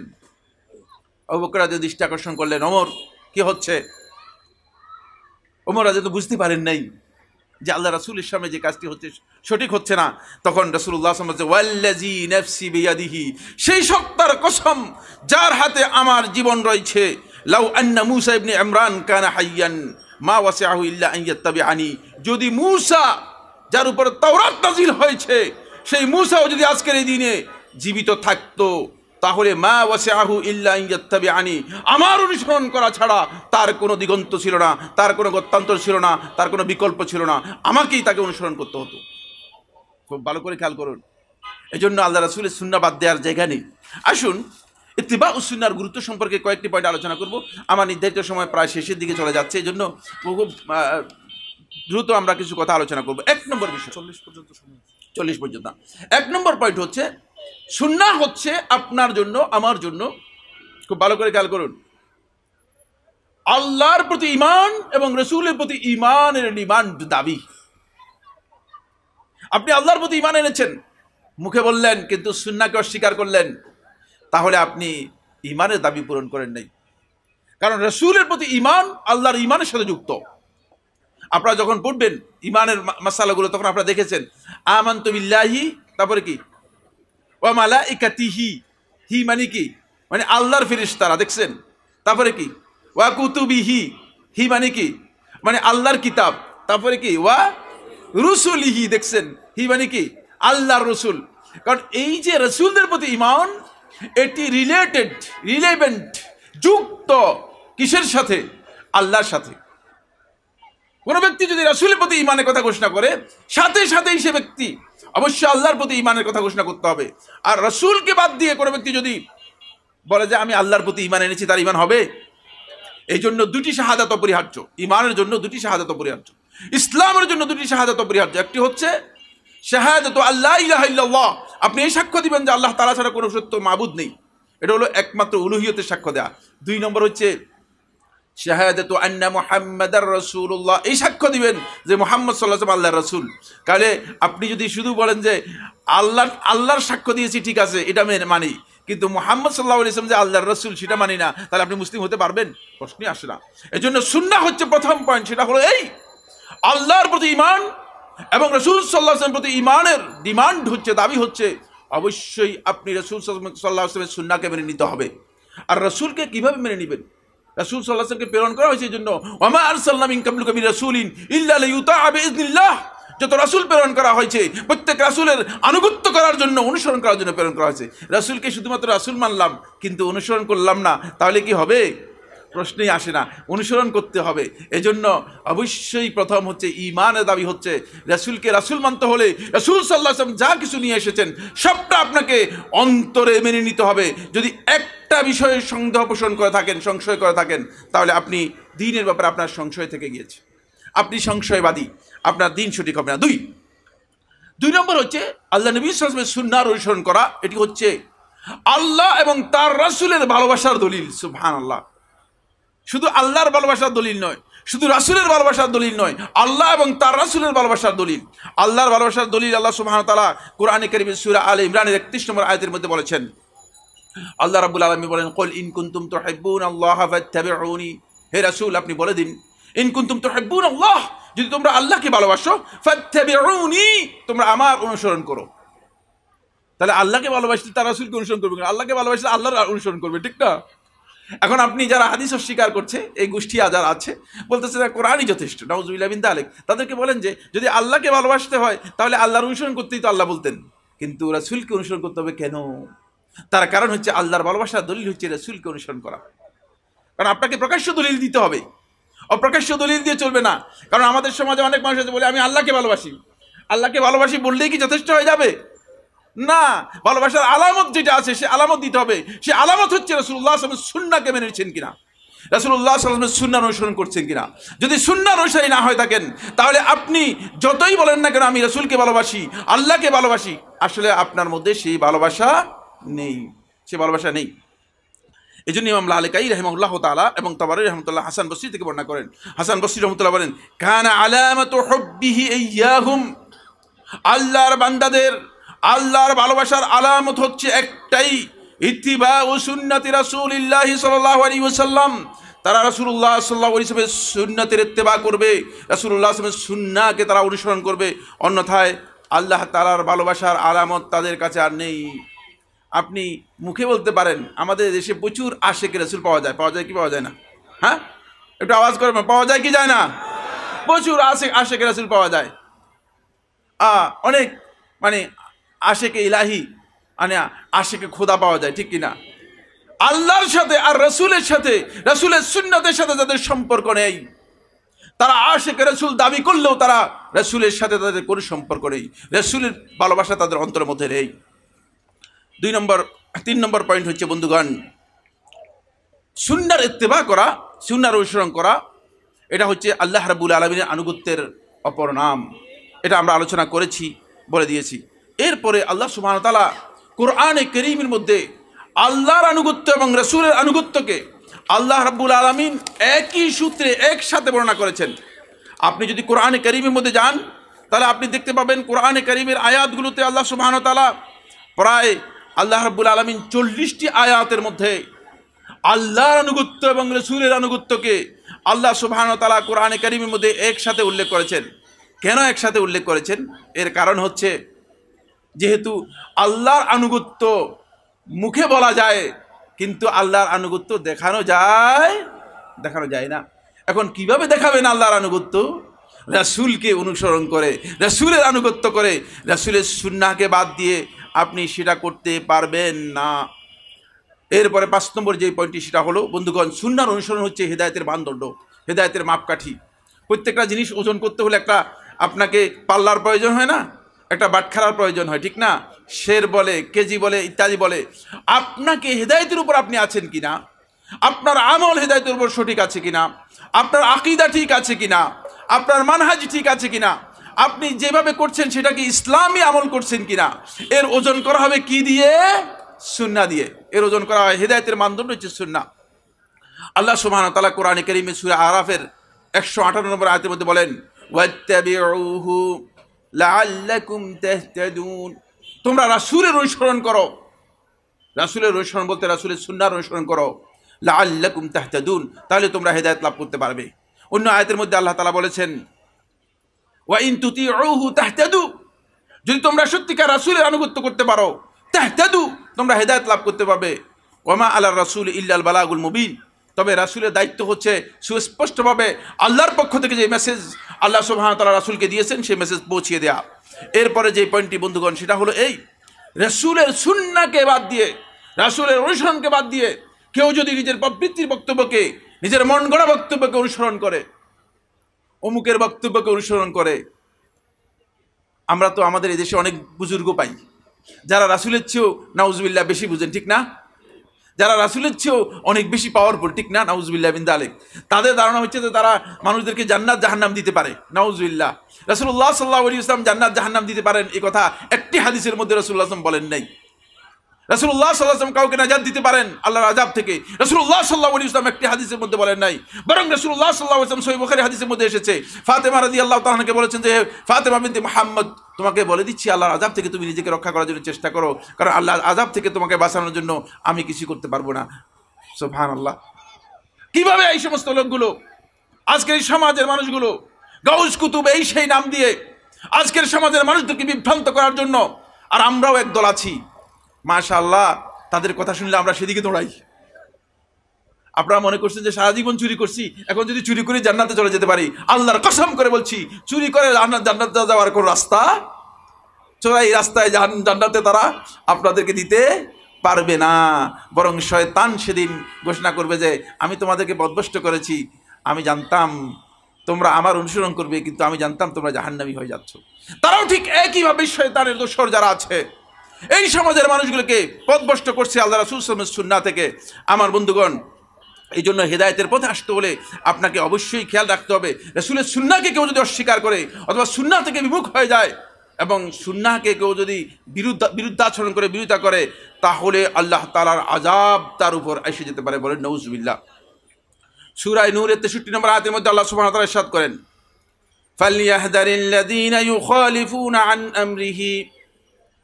আবু বকর রাদিয়াল্লাহু দৃষ্টি আকর্ষণ করলেন, ওমর কি হচ্ছে? ওমর রাদিয়াল্লাহু বুঝতে পারেন নাই যে আল্লাহ রাসূলের সামনে যে কাজটি হচ্ছে সঠিক হচ্ছে না। তখন রাসূলুল্লাহ সাল্লাল্লাহু আলাইহি ওয়াসাল্লাম ওয়াল্লাযী নাফসি বিয়াদিহি, সেই সত্তার কসম যার হাতে আমার জীবন রয়েছে, লাউ আন্না মূসা ইবনে ইমরান কানা হাইয়ান মা ওয়াসিআহু ইল্লা আন ইয়াত্তাবিআনি, যদি মূসা যার উপর তাওরাত নাযিল হয়েছে সেই মূসাও যদি আজকের এই দিনে জীবিত থাকতো তাহলে মা ওয়াসিআহু ইল্লা আন ইয়াত্তাবিআনি, আমার অনুসরণ করা ছাড়া তার কোনো দিগন্ত ছিল না, তার কোনো গত্যান্তর ছিল না, তার কোনো বিকল্প ছিল না, আমাকেই তাকে অনুসরণ করতে হতো। খুব ভালো করে খেয়াল করুন। এই জন্য আল্লাহ রাসূলের সুন্নাহ বাদ দেওয়ার জায়গা নেই। আসুন ইত্তিবাউস সুন্নাহর গুরুত্ব সম্পর্কে কয়েকটি পয়েন্ট আলোচনা করব। আমার নির্ধারিত সময় প্রায় শেষের দিকে চলে যাচ্ছে, এই জন্য খুব দ্রুত আমরা কিছু কথা আলোচনা করব। এক নম্বর বিষয়, 40 পর্যন্ত। এক নম্বর পয়েন্ট হচ্ছে সুন্নাহ হচ্ছে আপনার জন্য, আমার জন্য, খুব ভালো করে খেয়াল করুন, আল্লাহর প্রতি ঈমান এবং রাসূলের প্রতি ঈমানের দাবি। আপনি আল্লাহর প্রতি ঈমান এনেছেন, মুখে বললেন কিন্তু সুন্নাহকে অস্বীকার করলেন, তাহলে আপনি ঈমানের দাবি পূরণ করেন নাই। কারণ রাসূলের প্রতি ঈমান আল্লাহর ঈমানের সাথে যুক্ত। আপনারা যখন পড়বেন ঈমানের মাসালাগুলো তখন আপনারা দেখেছেন আমানতু বিল্লাহি, তারপরে কি ওয়া মালাইকাতিহি, হি মানে কি, মানে আল্লাহর ফেরেশতারা, দেখছেন? তারপরে কি ওয়া কুতুবিহি, হি মানে কি, মানে আল্লাহর কিতাব। তারপরে কি ওয়া রুসুলিহি, দেখছেন? হি মানে কি আল্লাহর রসুল। কারণ এই যে রাসূলদের প্রতি ঈমান, এটি রিলেভেন্ট, যুক্ত কিসের সাথে? আল্লাহর সাথে। কোন ব্যক্তি যদি রাসূলের প্রতি ঈমানের কথা ঘোষণা করে, সাথে সাথেই সে ব্যক্তি অবশ্যই আল্লাহর প্রতি ঈমানের কথা ঘোষণা করতে হবে। আর রাসূলকে বাদ দিয়ে কোনো ব্যক্তি যদি বলে যে আমি আল্লাহর প্রতি ঈমান এনেছি, তার ঈমান হবে? এই জন্য দুটি শাহাদাত অপরিহার্য। ঈমানের জন্য দুটি শাহাদাত অপরিহার্য, ইসলামের জন্য দুটি শাহাদাত অপরিহার্য। একটি হচ্ছে শাহাদাতু আল্লা ইলাহা ইল্লাল্লাহ, আপনি এই সাক্ষ্য দিবেন যে আল্লাহ তাআলা ছাড়া কোনো সত্য মাবুদ নেই, এটা হলো একমাত্র উলুহিয়তের সাক্ষ্য দেয়া। দুই নম্বর হচ্ছে শাহাদাতু আন্না মুহাম্মাদার রাসূলুল্লাহ, এই সাক্ষ্য দিবেন যে মুহাম্মদ সাল্লাল্লাহু আলাইহি ওয়াসাল্লাম আল্লাহর রাসূল। তাহলে আপনি যদি শুধু বলেন যে আল্লাহর সাক্ষ্য দিয়েছি, ঠিক আছে, এটা মানি, কিন্তু মুহাম্মদ সাল্লাল্লাহু আলাইহি ওয়াসাল্লাম যে আল্লাহর রাসূল সেটা মানি না, তাহলে আপনি মুসলিম হতে পারবেন? প্রশ্নই আসে না। এজন্য সুন্নাহ হচ্ছে প্রথম পয়েন্ট, সেটা হলো এই আল্লাহর প্রতি ঈমান এবং রাসূল সাল্লাল্লাহু আলাইহি ওয়াসাল্লামের প্রতি ঈমানের ডিমান্ড হচ্ছে, দাবি হচ্ছে, অবশ্যই আপনি রাসূল সাল্লাল্লাহু আলাইহি ওয়াসাল্লামের সুন্নাহকে মেনে নিতে হবে। আর রাসূলকে কিভাবে মেনে নেবেন? রাসূল সাল্লাল্লাহু আলাইহি ওয়াসাল্লামকে প্রেরণ করা হয়েছে এই জন্য, ওয়া মা আরসালনা মিন কাবলিকা মির রাসূলিন ইল্লা লিইউতাআ বিইজনিল্লাহ, যত রাসূল প্রেরণ করা হয়েছে প্রত্যেক রাসূলের আনুগত্য করার জন্য, অনুসরণ করার জন্য প্রেরণ করা হয়েছে। রাসূলকে শুধুমাত্র রাসূল মানলাম কিন্তু অনুসরণ করলাম না, তাহলে কি হবে? প্রশ্নই আসে না। অনুসরণ করতে হবে। এজন্য অবশ্যই প্রথম হচ্ছে ঈমানের দাবি হচ্ছে রাসূলকে রাসূল মানতে হলে রাসূল সাল্লাল্লাহু আলাইহি ওয়াসাল্লাম যা কিছু নিয়ে এসেছেন সবটা আপনাকে অন্তরে মেনে নিতে হবে। যদি একটা বিষয়ে সন্দেহ পোষণ করে থাকেন, সংশয় করে থাকেন, তাহলে আপনি দ্বীনের ব্যাপারে আপনার সংশয় থেকে গিয়েছে, আপনি সংশয়বাদী, আপনার দ্বীন সঠিক হবে না। দুই নম্বর হচ্ছে আল্লাহ নবী সাল্লাল্লাহু আলাইহি ওয়াসাল্লামের সুন্নাহর অনুসরণ করা। এটি হচ্ছে আল্লাহ এবং তার রাসূলের ভালোবাসার দলিল। সুবহানাল্লাহ, শুধু আল্লাহর ভালোবাসার দলিল নয়, শুধু রাসূলের ভালোবাসার দলিল নয়, আল্লাহ এবং তার রাসূলের ভালোবাসার দলিল। আল্লাহর ভালোবাসার দলিল আল্লাহ সুবহানাহু ওয়া তাআলা কোরআনে কারীমের সূরা আলে ইমরানের 31 নম্বর আয়াতের মধ্যে বলেছেন। আল্লাহ রাব্বুল আলামিন বলেন, কুল ইন কুনতুম তুহিব্বুনাল্লাহা ফাত্তাবিউনি, হে রাসূল আপনি বলে দিন, ইন কুনতুম তুহিব্বুনাল্লাহ, যদি তোমরা আল্লাহকে ভালোবাসো, ফাত্তাবিউনি, তোমরা আমার অনুসরণ করো। তাহলে আল্লাহকে ভালোবাসলে তার রাসূলকে অনুসরণ করবে, আল্লাহকে ভালোবাসলে আল্লাহর অনুসরণ করবে, ঠিক না? এখন আপনি যারা হাদিস অস্বীকার করছে, এই গোষ্ঠী যারা আছে, বলতেছে যে কোরআনই যথেষ্ট, নাউযুবিল্লাহ মিন যালিক, তাদেরকে বলেন যে যদি আল্লাহকে ভালোবাসতে হয় তাহলে আল্লাহর অনুসরণ করতেই তো আল্লাহ বলতেন। কিন্তু রাসূলকে অনুসরণ করতে হবে কেন? তার কারণ হচ্ছে আল্লাহর ভালোবাসার দলিল হচ্ছে রাসূলকে অনুসরণ করা। কারণ আপনাকে প্রকাশ্য দলিল দিতে হবে, অপ্রকাশ্য দলিল দিয়ে চলবে না। কারণ আমাদের সমাজে অনেক মানুষ আছে বলে আমি আল্লাহকে ভালোবাসি। আল্লাহকে ভালোবাসি বললেই কি যথেষ্ট হয়ে যাবে? না, ভালোবাসার আলামত যেটা আছে সে আলামত দিতে হবে। সে আলামত হচ্ছে রাসূলুল্লাহ সাল্লাল্লাহু আলাইহি ওয়াসাল্লাম সুন্নাহকে মেনেছেন কিনা, রাসূলুল্লাহ সাল্লাল্লাহু আলাইহি ওয়াসাল্লাম সুন্নাহ অনুসরণ করছেন কিনা। যদি সুন্নাহ অনুসারী না হয়ে থাকেন তাহলে আপনি যতই বলেন না কেন আমি রাসূলকে ভালোবাসি, আল্লাহকে ভালোবাসি, আসলে আপনার মধ্যে সেই ভালোবাসা নেই, সে ভালোবাসা নেই। এই জন্য ইমাম লালিকাই রাহিমাহুল্লাহ তাআলা এবং তাবারী রাহমাতুল্লাহ হাসান বসরি থেকে বর্ণনা করেন। হাসান বসরি রাহমাতুল্লাহ বলেন, কানা আলামাতু হুব্বিহি ইয়্যাহুম, আল্লাহর বান্দাদের আল্লাহর ভালোবাসার আলামত হচ্ছে একটাই, ইত্তিবাউ সুন্নতি রাসূলিল্লাহি সাল্লাল্লাহু আলাইহি ওয়াসাল্লাম। তারা রাসূলুল্লাহ সাল্লাল্লাহু আলাইহি ওয়াসাল্লামের সুন্নতের ইত্তেবা করবে, রাসূলুল্লাহ সাল্লাল্লাহু আলাইহি ওয়াসাল্লামের সুন্নাহকে তারা অনুসরণ করবে, অন্যথায় আল্লাহ তাআলার ভালোবাসার আলামত তাদের কাছে আর নেই। আপনি মুখে বলতে পারেন আমাদের দেশে প্রচুর আশেক রাসূল পাওয়া যায়, পাওয়া যায় কি পাওয়া যায় না? হ্যাঁ, একটু আওয়াজ করে, পাওয়া যায় কি যায় না? প্রচুর আশেক রাসূল পাওয়া যায়। অনেক মানে আশেকে ইলাহি, মানে আশেকে খোদা পাওয়া যায়, ঠিক কিনা? আল্লাহর সাথে আর রাসূলের সাথে, রাসূলের সুন্নাতের সাথে যাদের সম্পর্ক নেই, তারা আশেকে রাসূল দাবি করলেও তারা রাসূলের সাথে তাদের কোনো সম্পর্ক নেই, রাসূলের ভালোবাসা তাদের অন্তরের মধ্যে নেই। 3 নম্বর পয়েন্ট হচ্ছে বন্ধুগণ, সুন্নাহর ইত্তেবা করা, সুন্নাহর অনুসরণ করা, এটা হচ্ছে আল্লাহ রাব্বুল আলামিনের আনুগত্যের অপর নাম। এটা আমরা আলোচনা করেছি, বলে দিয়েছি। এরপরে আল্লাহ সুবহানাহু ওয়া তাআলা কোরআনে কারীমের মধ্যে আল্লাহর আনুগত্য এবং রাসূলের আনুগত্যকে আল্লাহ রাব্বুল আলামিন একই সূত্রে একসাথে বর্ণনা করেছেন। আপনি যদি কোরআনে কারীমের মধ্যে যান তাহলে আপনি দেখতে পাবেন কোরআনে কারীমের আয়াতগুলোতে আল্লাহ সুবহানাহু ওয়া তাআলা প্রায় আল্লাহ রাব্বুল আলামিন 40টি আয়াতের মধ্যে আল্লাহর আনুগত্য এবং রাসূলের আনুগত্যকে আল্লাহ সুবহানাহু ওয়া তাআলা কোরআনে কারীমের মধ্যে একসাথে উল্লেখ করেছেন। কেন একসাথে উল্লেখ করেছেন? এর কারণ হচ্ছে যেহেতু আল্লাহর আনুগত্য মুখে বলা যায় কিন্তু আল্লাহর আনুগত্য দেখানো যায় না। এখন কিভাবে দেখাবেন আল্লাহর আনুগত্য? রাসূলকে অনুসরণ করে, রাসূলের আনুগত্য করে, রাসূলের সুন্নাহকে বাদ দিয়ে আপনি সেটা করতে পারবেন না। এরপরে 5 নম্বর যে পয়েন্টটি সেটা হলো বন্ধুগণ, সুন্নাহর অনুসরণ হচ্ছে হেদায়েতের মানদণ্ড, হেদায়েতের মাপকাঠি। প্রত্যেকটা জিনিস ওজন করতে হলে একটা আপনাকে পাল্লার প্রয়োজন হয় না, একটা বাটখারার প্রয়োজন হয়, ঠিক না? শের বলে, কেজি বলে, ইত্যাদি বলে। আপনাকে হেদায়েতের উপর আপনি আছেন কিনা, আপনার আমল হেদায়েতের উপর সঠিক আছে কিনা, আপনার আকীদা ঠিক আছে কিনা, আপনার মানহাজ ঠিক আছে কিনা, আপনি যেভাবে করছেন সেটা কি ইসলামী আমল করছেন কিনা, এর ওজন করা হবে কি দিয়ে? সুন্নাহ দিয়ে। এর ওজন করা হয়, হেদায়েতের মানদণ্ড হচ্ছে সুন্নাহ। আল্লাহ সুবহানাহু ওয়া তাআলা কোরআনে কারীমে সূরা আরাফের 158 নম্বর আয়াতের মধ্যে বলেন, ওয়াত্তাবিউহু লাআল্লাকুম তাহতাদুন, তোমরা রাসূলের অনুসরণ করো। রাসূলের অনুসরণ বলতে রাসূলের সুন্নাহর অনুসরণ করো, লাআল্লাকুম তাহতাদুন, তাহলে তোমরা হেদায়েত লাভ করতে পারবে। অন্য আয়াতের মধ্যে আল্লাহ তাআলা বলেছেন, ওয়া ইন তুতিউহু তাহতাদু, যদি তোমরা সত্যিকার রাসূলের আনুগত্য করতে পারো, তাহতাদু, তোমরা হেদায়েত লাভ করতে পারবে। ওয়ামা আলার রাসূল ইল্লাল বালাগুল মুবিন, তবে রাসূলের দায়িত্ব হচ্ছে সুস্পষ্টভাবে আল্লাহর পক্ষ থেকে যে মেসেজ আল্লাহ সুবহানাহু ওয়া তাআলা রাসূলকে দিয়েছেন সেই মেসেজ পৌঁছিয়ে দেয়া। এরপরে যে পয়েন্টটি বন্ধুগণ সেটা হলো এই, রাসূলের সুন্নাহকে বাদ দিয়ে, রাসূলের অনুসরণকে বাদ দিয়ে কেউ যদি নিজের প্রবৃত্তির বক্তব্যকে, নিজের মন গড়া বক্তব্যকে অনুসরণ করে, অমুকের বক্তব্যকে অনুসরণ করে, আমরা তো আমাদের এই দেশে অনেক বুজুর্গ পাই যারা রাসূলের চেয়েও নাউজুবিল্লাহ বেশি বুঝেন, ঠিক না? যারা রাসূলের চেয়েও অনেক বেশি পাওয়ারফুল, ঠিক না? নাউজুবিল্লাহ মিন যালিক। তাদের ধারণা হচ্ছে যে তারা মানুষদেরকে জান্নাত জাহান্নাম দিতে পারে। নাউজুবিল্লাহ। রাসূলুল্লাহ সাল্লাল্লাহু আলাইহি ওয়াসাল্লাম জান্নাত জাহান্নাম দিতে পারেন এই কথা একটি হাদিসের মধ্যে রাসূলুল্লাহ সাল্লাল্লাহু আলাইহি ওয়াসাল্লাম বলেন নাই। রাসূলুল্লাহ সাল্লাল্লাহু আলাইহি ওয়াসাল্লাম কাউকে নাজাত দিতে পারেন আল্লাহর আযাব থেকে, রাসূলুল্লাহ সাল্লাল্লাহু আলাইহি ওয়াসাল্লাম একটি হাদিসের মধ্যে বলেন নাই। বরং রাসূলুল্লাহ সাল্লাল্লাহু আলাইহি ওয়াসাল্লাম সহিহ বুখারী হাদিসের মধ্যে এসেছে, ফাতেমা রাদিয়াল্লাহু তাআলা আনহাকে বলেছেন যে, ফাতেমা বিনতে মুহাম্মদ, তোমাকে বলে দিচ্ছি আল্লাহর আযাব থেকে তুমি নিজেকে রক্ষা করার জন্য চেষ্টা করো, কারণ আল্লাহর আযাব থেকে তোমাকে বাঁচানোর জন্য আমি কিছু করতে পারবো না। সুবহানাল্লাহ। কিভাবে এই সমস্ত লোকগুলো, আজকের এই সমাজের মানুষগুলো গাউস কুতুব এই সেই নাম দিয়ে আজকের সমাজের মানুষদেরকে বিভ্রান্ত করার জন্য, আর আমরাও একদল আছি মাশাআল্লাহ, তাদের কথা শুনলে আমরা সেদিকে দৌড়াই। আপনারা মনে করছেন যে সারা জীবন চুরি করছি, এখন যদি চুরি করে জান্নাতে চলে যেতে পারি, আল্লাহর কসম করে বলছি চুরি করে জান্নাতে যাওয়ার কোন রাস্তা চোরাই রাস্তায় জান্নাতে তারা আপনাদেরকে দিতে পারবে না, বরং শয়তান সেদিন ঘোষণা করবে যে আমি তোমাদেরকে বদভস্ত করেছি, আমি জানতাম তোমরা আমার অনুসরণ করবে, কিন্তু আমি জানতাম তোমরা জাহান্নামী হয়ে যাচ্ছ। তারাও ঠিক একইভাবে শয়তানের দোসর যারা আছে এই সমাজের মানুষগুলোকে পথভ্রষ্ট করছে আল্লাহ রাসূল সাল্লাল্লাহু আলাইহি সুন্নাহ থেকে। আমার বন্ধুগণ, এই জন্য হেদায়েতের পথে আসতে হলে আপনাকে অবশ্যই খেয়াল রাখতে হবে, রাসূলের সুন্নাহকে কেউ যদি অস্বীকার করে অথবা সুন্নাহ থেকে বিমুখ হয়ে যায় এবং সুন্নাহকে কেউ যদি বিরুদ্ধাচরণ করে, বিরোধিতা করে, তাহলে আল্লাহ তাআলার আযাব তার উপর এসে যেতে পারে। বলেন নাউজুবিল্লাহ। সূরা নূরের 63 নম্বর আয়াতের মধ্যে আল্লাহ সুবহানাহু ওয়া তাআলা ইরশাদ করেন, ফালইয়াহদারিল্লাযীনা ইউখালিফুনা আন আমরিহি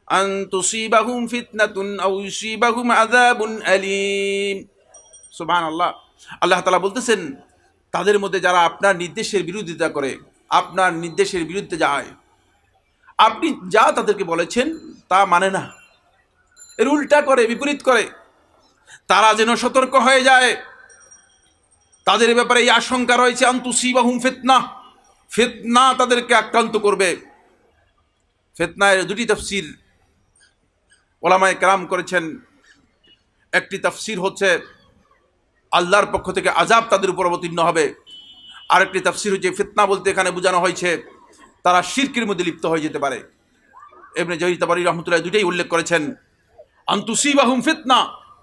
আন তুসিবাহুম ফিতনাতুন আও ইউসিবাহুম আযাবুন আলীম। সুবহানাল্লাহ। আল্লাহ তাআলা বলতেছেন, তাদের মধ্যে যারা আপনার নির্দেশের বিরোধিতা করে, আপনার নির্দেশের বিরুদ্ধে যায়, আপনি যা তাদেরকে বলেছেন তা মানে না, এর উল্টা করে, বিপরীত করে, তারা যেন সতর্ক হয়ে যায়। তাদের ব্যাপারে এই আশঙ্কা রয়েছে আন তুসিবাহুম ফিতনা, ফিতনা তাদেরকে আক্রান্ত করবে। ফিতনার দুটি তাফসীর উলামায়ে কেরাম করেছেন। একটি তাফসীর হচ্ছে আল্লাহর পক্ষ থেকে আযাব তাদের উপর অবতীর্ণ হবে, আরেকটি তাফসীর হচ্ছে ফিতনা বলতে এখানে বোঝানো হয়েছে তারা শিরকের মধ্যে লিপ্ত হয়ে যেতে পারে। ইবনে জারীর তাবারী রাহমাতুল্লাহ দুইটাই উল্লেখ করেছেন। আন তুসিবাহুম ফিতনা,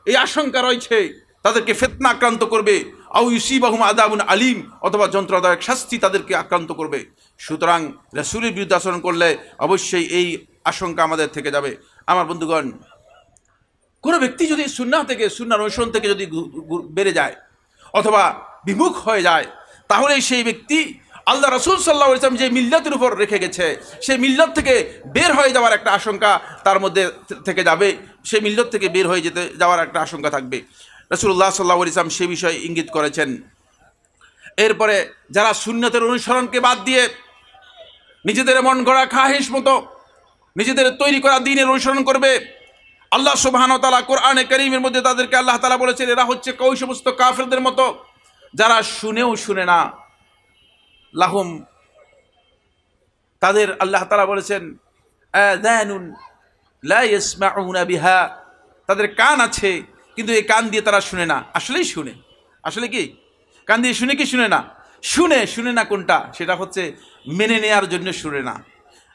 এই আশঙ্কা রয়েছে তাদেরকে ফিতনা আক্রান্ত করবে, আও ইউসিবাহুম আযাবুন আলীম, অথবা যন্ত্রণাদায়ক শাস্তি তাদেরকে আক্রান্ত করবে। সুতরাং রাসূলের বিরুদ্ধে আচরণ করলে অবশ্যই এই আশঙ্কা আমাদের থেকে যাবে। আমার বন্ধুগণ, কোনো ব্যক্তি যদি সুন্নাহ থেকে, সুন্নাহর অনুসরণ থেকে যদি বেড়ে যায় অথবা বিমুখ হয়ে যায়, তাহলে সেই ব্যক্তি আল্লাহ রাসূল সাল্লাল্লাহু আলাইহি ওয়াসাল্লাম যে মিল্লাতের উপর রেখে গেছে সেই মিল্লাত থেকে বের হয়ে যাওয়ার একটা আশঙ্কা তার মধ্যে থেকে যাবে, সেই মিল্লাত থেকে বের হয়ে যাওয়ার একটা আশঙ্কা থাকবে। রাসূলুল্লাহ সাল্লাল্লাহু আলাইহি ওয়াসাল্লাম সে বিষয়ে ইঙ্গিত করেছেন। এরপরে যারা সুন্নতের অনুসরণকে বাদ দিয়ে নিজেদের মন গড়া খাহিশ মতো নিজেদের তৈরি করা দ্বীনের অনুসরণ করবে, আল্লাহ সুবহানাহু ওয়া তাআলা কোরআনে কারীমের মধ্যে তাদেরকে আল্লাহ তাআলা বলেছেন এরা হচ্ছে ওই সমস্ত কাফেরদের মতো যারা শুনেও শুনে না। লাহুম, তাদের আল্লাহ তাআলা বলেছেন আযানুন লা ইয়াসমাউনা বিহা, তাদের কান আছে কিন্তু এই কান দিয়ে তারা শুনে না। আসলেই শুনে, আসলে কি কান দিয়ে শুনে কি শুনে না? শুনে না কোনটা? সেটা হচ্ছে মেনে নেওয়ার জন্য শুনে না,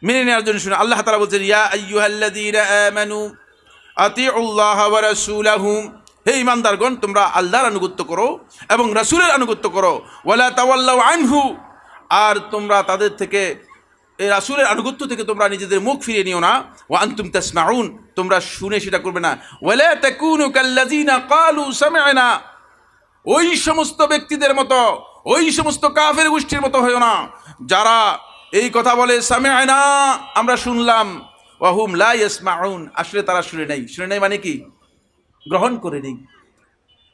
মেনে নেওয়ার জন্য শুনে। আল্লাহ তাআলা বলছেন ইয়া আইয়ুহাল্লাযীনা আমানু আতিউল্লাহ ওয়া রাসূলাহু, হে ঈমানদারগণ তোমরা আল্লাহর আনুগত্য করো এবং রাসূলের আনুগত্য করো। ওয়ালা তাওয়াল্লাউ আনহু, আর তোমরা তাদের থেকে, এই রাসূলের আনুগত্য থেকে তোমরা নিজেদের মুখ ফিরিয়ে নিও না। ওয়া আনতুম তাসমাউন, তোমরা শুনে সেটা করবে না। ওয়ালা তাকুনু কাল্লাযীনা ক্বালু সামি'না, ওই সমস্ত ব্যক্তিদের মতো, ওই সমস্ত কাফের গোষ্ঠীর মতো হয়ো না যারা এই কথা বলে সামি'না, আমরা শুনলাম, ওয়া হুম লা ইয়াসমাউন, আসলে তারা শুনে নাই। শুনে নাই মানে কি? গ্রহণ করে নেই।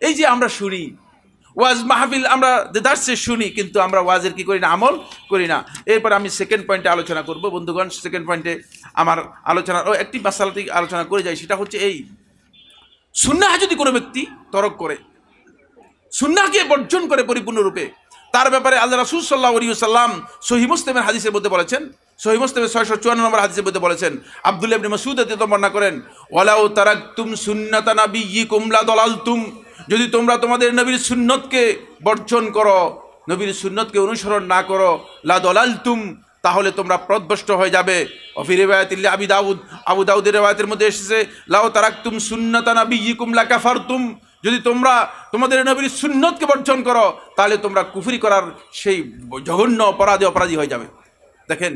এই যে আমরা শুনি ওয়াজ মাহফিল, আমরা দেদারসে শুনি, কিন্তু আমরা ওয়াজের কি করি না? আমল করি না। এরপর আমি সেকেন্ড পয়েন্টে আলোচনা করব। বন্ধুগণ, সেকেন্ড পয়েন্টে আমার আলোচনার একটি মাসালাতে আলোচনা করে যাই, সেটা হচ্ছে এই সুন্নাহ যদি কোনো ব্যক্তি তরক করে, সুন্নাহকে বর্জন করে পরিপূর্ণরূপে, তার ব্যাপারে আল্লাহ রাসূল সাল্লাল্লাহু আলাইহি ওয়াসাল্লাম সহিহ মুসলিমের হাদিসের মধ্যে বলেছেন, সহিহ মুসলিমের 654 নম্বর হাদিসের মধ্যে বলেছেন, আব্দুল্লাহ ইবনে মাসউদ রাদিয়াল্লাহু বর্ণনা করেন, ওয়ালাউ তারাকতুম সুন্নাতা নাবিয়্যিকুম লাদালালতুম, যদি তোমরা তোমাদের নবীর সুন্নতকে বর্জন করো, নবীর সুন্নতকে অনুসরণ না করো, লাদালালতুম, তাহলে তোমরা পথভ্রষ্ট হয়ে যাবে। ওফি রিওয়ায়াতিল আবি দাউদ, আবু দাউদের রিওয়ায়াতের মধ্যে এসেছে লাউ তারাকতুম সুন্নাতা নাবিয়্যিকুম লাকাফারতুম, যদি তোমরা তোমাদের নবীর সুন্নতকে বর্জন করো তাহলে তোমরা কুফরি করার সেই জঘন্য অপরাধী হয়ে যাবে। দেখেন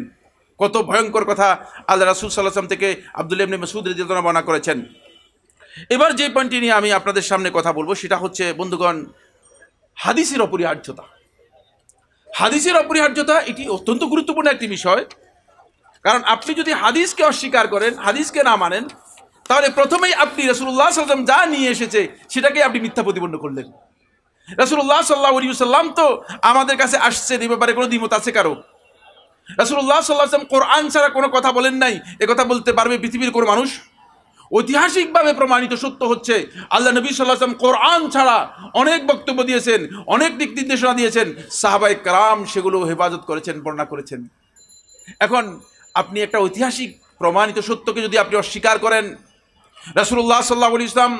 কত ভয়ঙ্কর কথা আল্লাহ রাসূল সাল্লাল্লাহু আলাইহি ওয়াসাল্লাম থেকে আব্দুল্লাহ ইবনে মাসউদ রাদিয়াল্লাহু আনহু বর্ণনা করেছেন। এবার যে পয়েন্টটি নিয়ে আমি আপনাদের সামনে কথা বলবো সেটা হচ্ছে বন্ধুগণ, হাদিসের অপরিহার্যতা। হাদিসের অপরিহার্যতা এটি অত্যন্ত গুরুত্বপূর্ণ একটি বিষয়, কারণ আপনি যদি হাদিসকে অস্বীকার করেন, হাদিসকে না মানেন, তাহলে প্রথমেই আপনি রাসূলুল্লাহ সাল্লাল্লাহু আলাইহি ওয়াসাল্লাম যা নিয়ে এসেছে সেটাকে আপনি মিথ্যা প্রতিপন্ন করলেন। রাসূলুল্লাহ সাল্লাল্লাহু আলাইহি ওয়াসাল্লাম তো আমাদের কাছে আসছেন, এই ব্যাপারে কোনো দ্বিমত আছে কারো? রাসূলুল্লাহ সাল্লাল্লাহু আলাইহি ওয়াসাল্লাম কোরআন ছাড়া কোনো কথা বলেন নাই, এ কথা বলতে পারবে পৃথিবীর কোনো মানুষ? ঐতিহাসিকভাবে প্রমাণিত সত্য হচ্ছে আল্লাহ নবী সাল্লাল্লাহু আলাইহি ওয়াসাল্লাম কোরআন ছাড়া অনেক বক্তব্য দিয়েছেন, অনেক দিক নির্দেশনা দিয়েছেন, সাহাবায়ে কেরাম সেগুলো হেফাজত করেছেন, বর্ণনা করেছেন। এখন আপনি একটা ঐতিহাসিক প্রমাণিত সত্যকে যদি আপনি অস্বীকার করেন, রাসূলুল্লাহ সাল্লাল্লাহু আলাইহি ওয়াসাল্লাম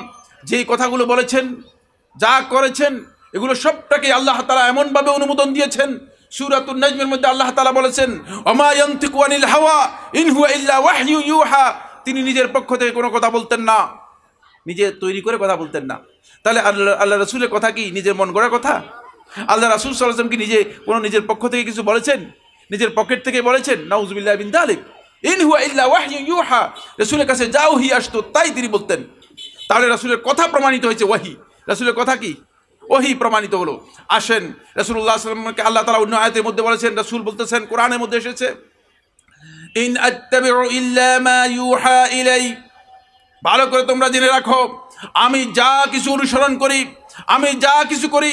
যেই কথাগুলো বলেছেন, যা করেছেন, এগুলো সবটাকে আল্লাহ তাআলা এমনভাবে অনুমোদন দিয়েছেন। সূরাতুন নাজমের মধ্যে আল্লাহ তাআলা বলেছেন, ওমা ইয়ানতিকু আনিল হাওয়া ইন হুয়া ইল্লা ওয়াহয়ু ইউহা। তিনি নিজের পক্ষ থেকে কোনো কথা বলতেন না, নিজে তৈরি করে কথা বলতেন না। তাহলে আল্লাহ রাসূলের কথা কি নিজের মন গড়া কথা? আল্লাহ রাসূল সাল্লাল্লাহু আলাইহি ওয়াসাল্লাম কি নিজের পক্ষ থেকে কিছু বলেছেন, নিজের পকেট থেকে বলেছেন? নাউযুবিল্লাহি মিন যালিক। ইন হুয়া ইল্লা ওয়াহয়ু ইউহা, রাসূলের কাছে যা ওহী আসতো তাই তিনি বলতেন। তাহলে রাসূলের কথা প্রমাণিত হয়েছে ওহী। রাসূলের কথা কি? ওহী প্রমাণিত হলো। আসেন, রাসূলুল্লাহ সাল্লাল্লাহু আলাইহি ওয়াসাল্লামকে আল্লাহ তাআলা অন্য আয়াতের মধ্যে বলেছেন, রাসূল বলতেছেন, কোরআনের মধ্যে এসেছে, ইন আত্তাবিউ ইল্লা মা ইউহা ইলাই। ভালো করে তোমরা জেনে রাখো, আমি যা কিছু অনুসরণ করি, আমি যা কিছু করি,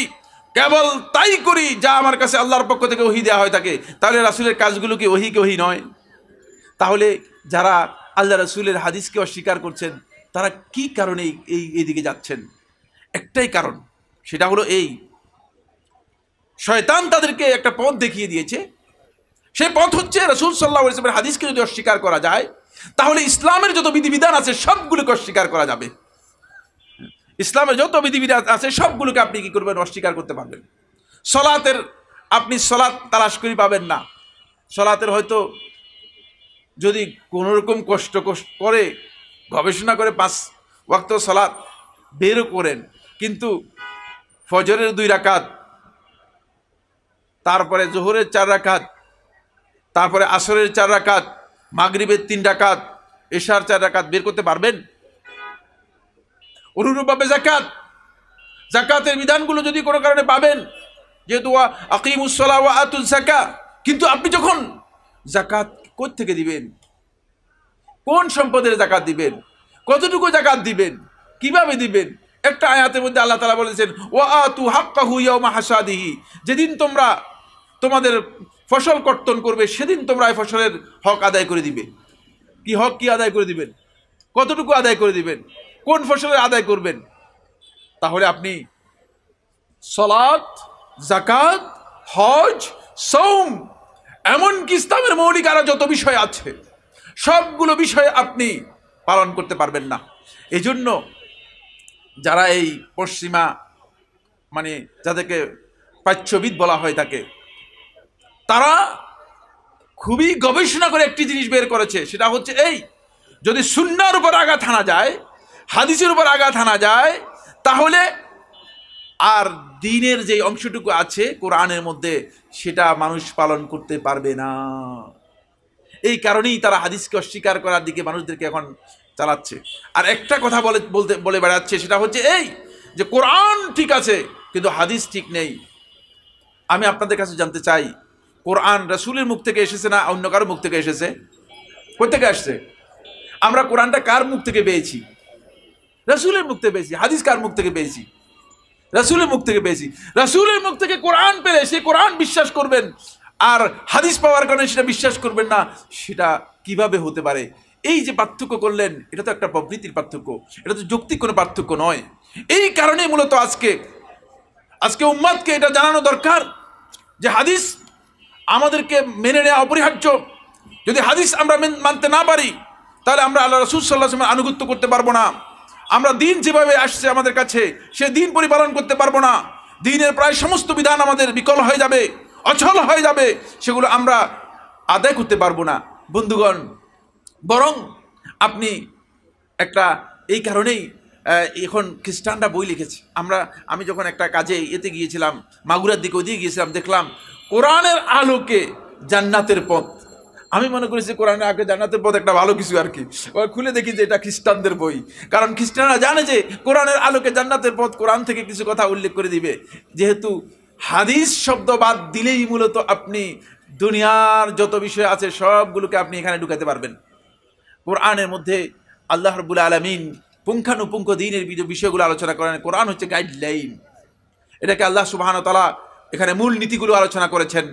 কেবল তাই করি যা আমার কাছে আল্লাহর পক্ষ থেকে ওহী দেওয়া হয় থাকে। তাহলে রাসূলের কাজগুলো কি ওহী নয়? তাহলে যারা আল্লাহ রাসূলের হাদিসকে অস্বীকার করছেন, তারা কি কারণে এইদিকে যাচ্ছেন? একটাই কারণ, সেটা হলো এই, শয়তান তাদেরকে একটা পথ দেখিয়ে দিয়েছে। সেই পথ হচ্ছে রাসূল সাল্লাল্লাহু আলাইহি ওয়াসাল্লামের হাদিসকে যদি অস্বীকার করা যায়, তাহলে ইসলামের যত বিধিবিধান আছে সবগুলোকে অস্বীকার করা যাবে। ইসলামের যত বিধিবিধান আছে সবগুলোকে আপনি কি করবেন? অস্বীকার করতে পারবেন। সলাতের আপনি সলাত তালাশ করে পাবেন না। সলাতের হয়তো যদি কোনোরকম কষ্ট করে গবেষণা করে 5 ওয়াক্ত সলাত বেরও করেন, কিন্তু ফজরের 2 রাকাত, তারপরে জোহরের 4 রাকাত, তারপরে আসরের 4 রাকাত, মাগরিবের 3 রাকাত, এশার 4 রাকাত বের করতে পারবেন? অনুরূপভাবে জাকাতের বিধানগুলো যদি কোনো কারণে পাবেন, যেহেতু আকিমুস সালাহ ওয়া আতুজ যাকাত, কিন্তু আপনি যখন জাকাত কোথা থেকে দিবেন, কোন সম্পদের জাকাত দিবেন, কতটুকু জাকাত দিবেন, কিভাবে দিবেন? একটা আয়াতের মধ্যে আল্লাহ তাআলা বলেছেন, ওয়া আতু হাক্কাহু ইয়াওমা হাসাদিহি, যেদিন তোমরা তোমাদের ফসল কর্তন করবে সেদিন তোমরা এই ফসলের হক আদায় করে দিবে। কি হক, কি আদায় করে দিবেন, কতটুকু আদায় করে দিবেন, কোন ফসলের আদায় করবেন? তাহলে আপনি সালাত, যাকাত, হজ, সওম, এমনকি ইসলামের মৌলিক আরো যত বিষয় আছে সবগুলো বিষয় আপনি পালন করতে পারবেন না। এজন্য যারা এই পশ্চিমা, মানে যাদেরকে প্রাচ্যবিদ বলা হয় থাকে, তারা খুবই গবেষণা করে একটি জিনিস বের করেছে, সেটা হচ্ছে এই, যদি সুন্নাহর উপর আঘাত হানা যায়, হাদিসের উপর আঘাত হানা যায়, তাহলে আর দ্বীনের যে অংশটুকু আছে কোরআনের মধ্যে সেটা মানুষ পালন করতে পারবে না। এই কারণেই তারা হাদিসকে অস্বীকার করার দিকে মানুষদেরকে এখন চালাচ্ছে। আর একটা কথা বলে বেড়াচ্ছে, সেটা হচ্ছে এই যে কোরআন ঠিক আছে কিন্তু হাদিস ঠিক নেই। আমি আপনাদের কাছে জানতে চাই, কোরআন রাসূলের মুখ থেকে এসেছে না অন্য কারো মুখ থেকে এসেছে? কোথা থেকে আসছে? আমরা কোরআনটা কার মুখ থেকে পেয়েছি? রাসূলের মুখ থেকে পেয়েছি। হাদিস কার মুখ থেকে পেয়েছি? রাসূলের মুখ থেকে পেয়েছি। রাসূলের মুখ থেকে কোরআন পেলে সেই কোরআন বিশ্বাস করবেন, আর হাদিস পাওয়ার কারণে সেটা বিশ্বাস করবেন না, সেটা কিভাবে হতে পারে? এই যে পার্থক্য করলেন, এটা তো একটা প্রবৃত্তির পার্থক্য, এটা তো যৌক্তিক কোনো পার্থক্য নয়। এই কারণেই মূলত আজকে উম্মাদকে এটা জানানো দরকার যে হাদিস আমাদেরকে মেনে নেওয়া অপরিহার্য। যদি হাদিস আমরা মানতে না পারি, তাহলে আমরা আল্লাহ রাসূল সাল্লাল্লাহু আলাইহি ওয়াসাল্লামের আনুগত্য করতে পারবো না। আমরা দিন যেভাবে আসছে আমাদের কাছে, সে দিন পরিপালন করতে পারবো না। দিনের প্রায় সমস্ত বিধান আমাদের বিকল হয়ে যাবে, অচল হয়ে যাবে, সেগুলো আমরা আদায় করতে পারবো না। বন্ধুগণ, বরং আপনি এই কারণেই এখন খ্রিস্টানরা বই লিখেছে। আমি যখন একটা কাজে এতে গিয়েছিলাম, মাগুরার দিকে ওদিকে গিয়েছিলাম, দেখলাম কোরআনের আলোকে জান্নাতের পথ। আমি মনে করেছি কোরআনের আগে জান্নাতের পথ একটা ভালো কিছু আর কি। খুলে দেখি যে এটা খ্রিস্টানদের বই, কারণ খ্রিস্টানরা জানে যে কোরআনের আলোকে জান্নাতের পথ, কোরআন থেকে কিছু কথা উল্লেখ করে দিবে। যেহেতু হাদিস শব্দ বাদ দিলেই মূলত আপনি দুনিয়ার যত বিষয় আছে সবগুলোকে আপনি এখানে ঢুকাতে পারবেন। কোরআনের মধ্যে আল্লাহ রাব্বুল আলামিন পুঙ্খানুপুঙ্খ দ্বীনের বিষয়গুলো আলোচনা করেন। কোরআন হচ্ছে গাইডলাইন, এটাকে আল্লাহ সুবহানাহু ওয়া তাআলা এখানে মূল নীতিগুলো আলোচনা করেছেন।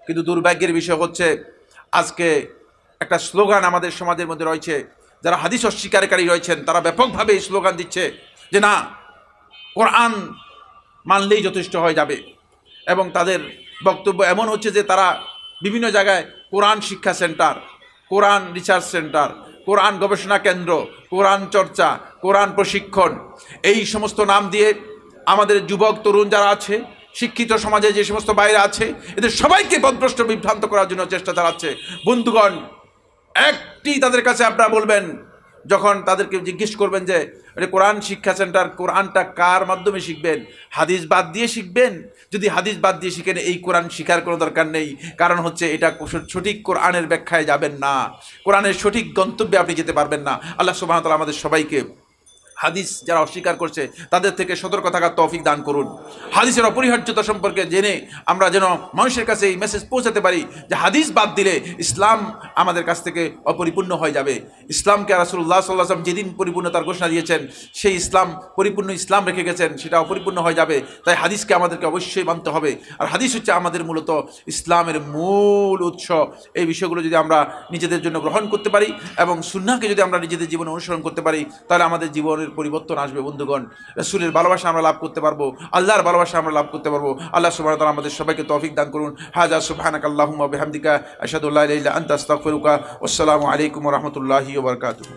কিন্তু দুর্ভাগ্যের বিষয় হচ্ছে আজকে একটা স্লোগান আমাদের সমাজের মধ্যে রয়েছে, যারা হাদিস অস্বীকারী রয়েছেন তারা ব্যাপকভাবে এই স্লোগান দিচ্ছে যে না, কোরআন মানলেই যথেষ্ট হয়ে যাবে। এবং তাদের বক্তব্য এমন হচ্ছে যে তারা বিভিন্ন জায়গায় কোরআন শিক্ষা সেন্টার, কোরআন রিসার্চ সেন্টার, কোরআন গবেষণা কেন্দ্র, কোরআন চর্চা, কোরআন প্রশিক্ষণ, এই সমস্ত নাম দিয়ে আমাদের যুবক তরুণ যারা আছে, শিক্ষিত সমাজে যে সমস্ত বাইরে আছে, এদের সবাইকে পথভ্রষ্ট বিভ্রান্ত করার জন্য চেষ্টা চালাচ্ছে। বন্ধুগণ, একটি তাদের কাছে আপনারা বলবেন, যখন তাদেরকে জিজ্ঞেস করবেন যে কোরআন শিক্ষা সেন্টার, কোরআনটা কার মাধ্যমে শিখবেন? হাদিস বাদ দিয়ে শিখবেন? যদি হাদিস বাদ দিয়ে শিখেন, এই কোরআন শিখার কোনো দরকার নেই। কারণ হচ্ছে এটা সঠিক কোরআনের ব্যাখ্যায় যাবেন না, কোরআনের সঠিক গন্তব্যে আপনি যেতে পারবেন না। আল্লাহ সুবহানাহু ওয়া তাআলা আমাদের সবাইকে হাদিস যারা অস্বীকার করছে তাদের থেকে সতর্ক থাকার তৌফিক দান করুন। হাদিসের অপরিহার্যতা সম্পর্কে জেনে আমরা যেন মানুষের কাছে এই মেসেজ পৌঁছাতে পারি যে হাদিস বাদ দিলে ইসলাম আমাদের কাছ থেকে অপরিপূর্ণ হয়ে যাবে। ইসলামকে রাসূলুল্লাহ সাল্লাল্লাহু আলাইহি ওয়াসাল্লাম যেদিন পরিপূর্ণতার ঘোষণা দিয়েছেন, সেই ইসলাম পরিপূর্ণ ইসলাম রেখে গেছেন, সেটা অপরিপূর্ণ হয়ে যাবে। তাই হাদিসকে আমাদেরকে অবশ্যই মানতে হবে। আর হাদিস হচ্ছে আমাদের মূলত ইসলামের মূল উৎস। এই বিষয়গুলো যদি আমরা নিজেদের জন্য গ্রহণ করতে পারি এবং সুন্নাহকে যদি আমরা নিজেদের জীবনে অনুসরণ করতে পারি, তাহলে আমাদের জীবনের পরিবর্তন আসবে। বন্ধুগণ, রাসূলের ভালোবাসা আমরা লাভ করতে পারবো, আল্লাহর ভালোবাসা আমরা লাভ করতে পারবো। আল্লাহ সুবহানাহু ওয়া তাআলা আমাদের সবাইকে তৌফিক দান করুন। হাযা সুবহানাকাল্লাহুম্মা ওয়া বিহামদিকা আশহাদু আল্লা ইলাহা ইল্লা আনতা আস্তাগফিরুকা ওয়া আসসালামু আলাইকুম ওয়া রাহমাতুল্লাহি ওয়া বারাকাতুহু।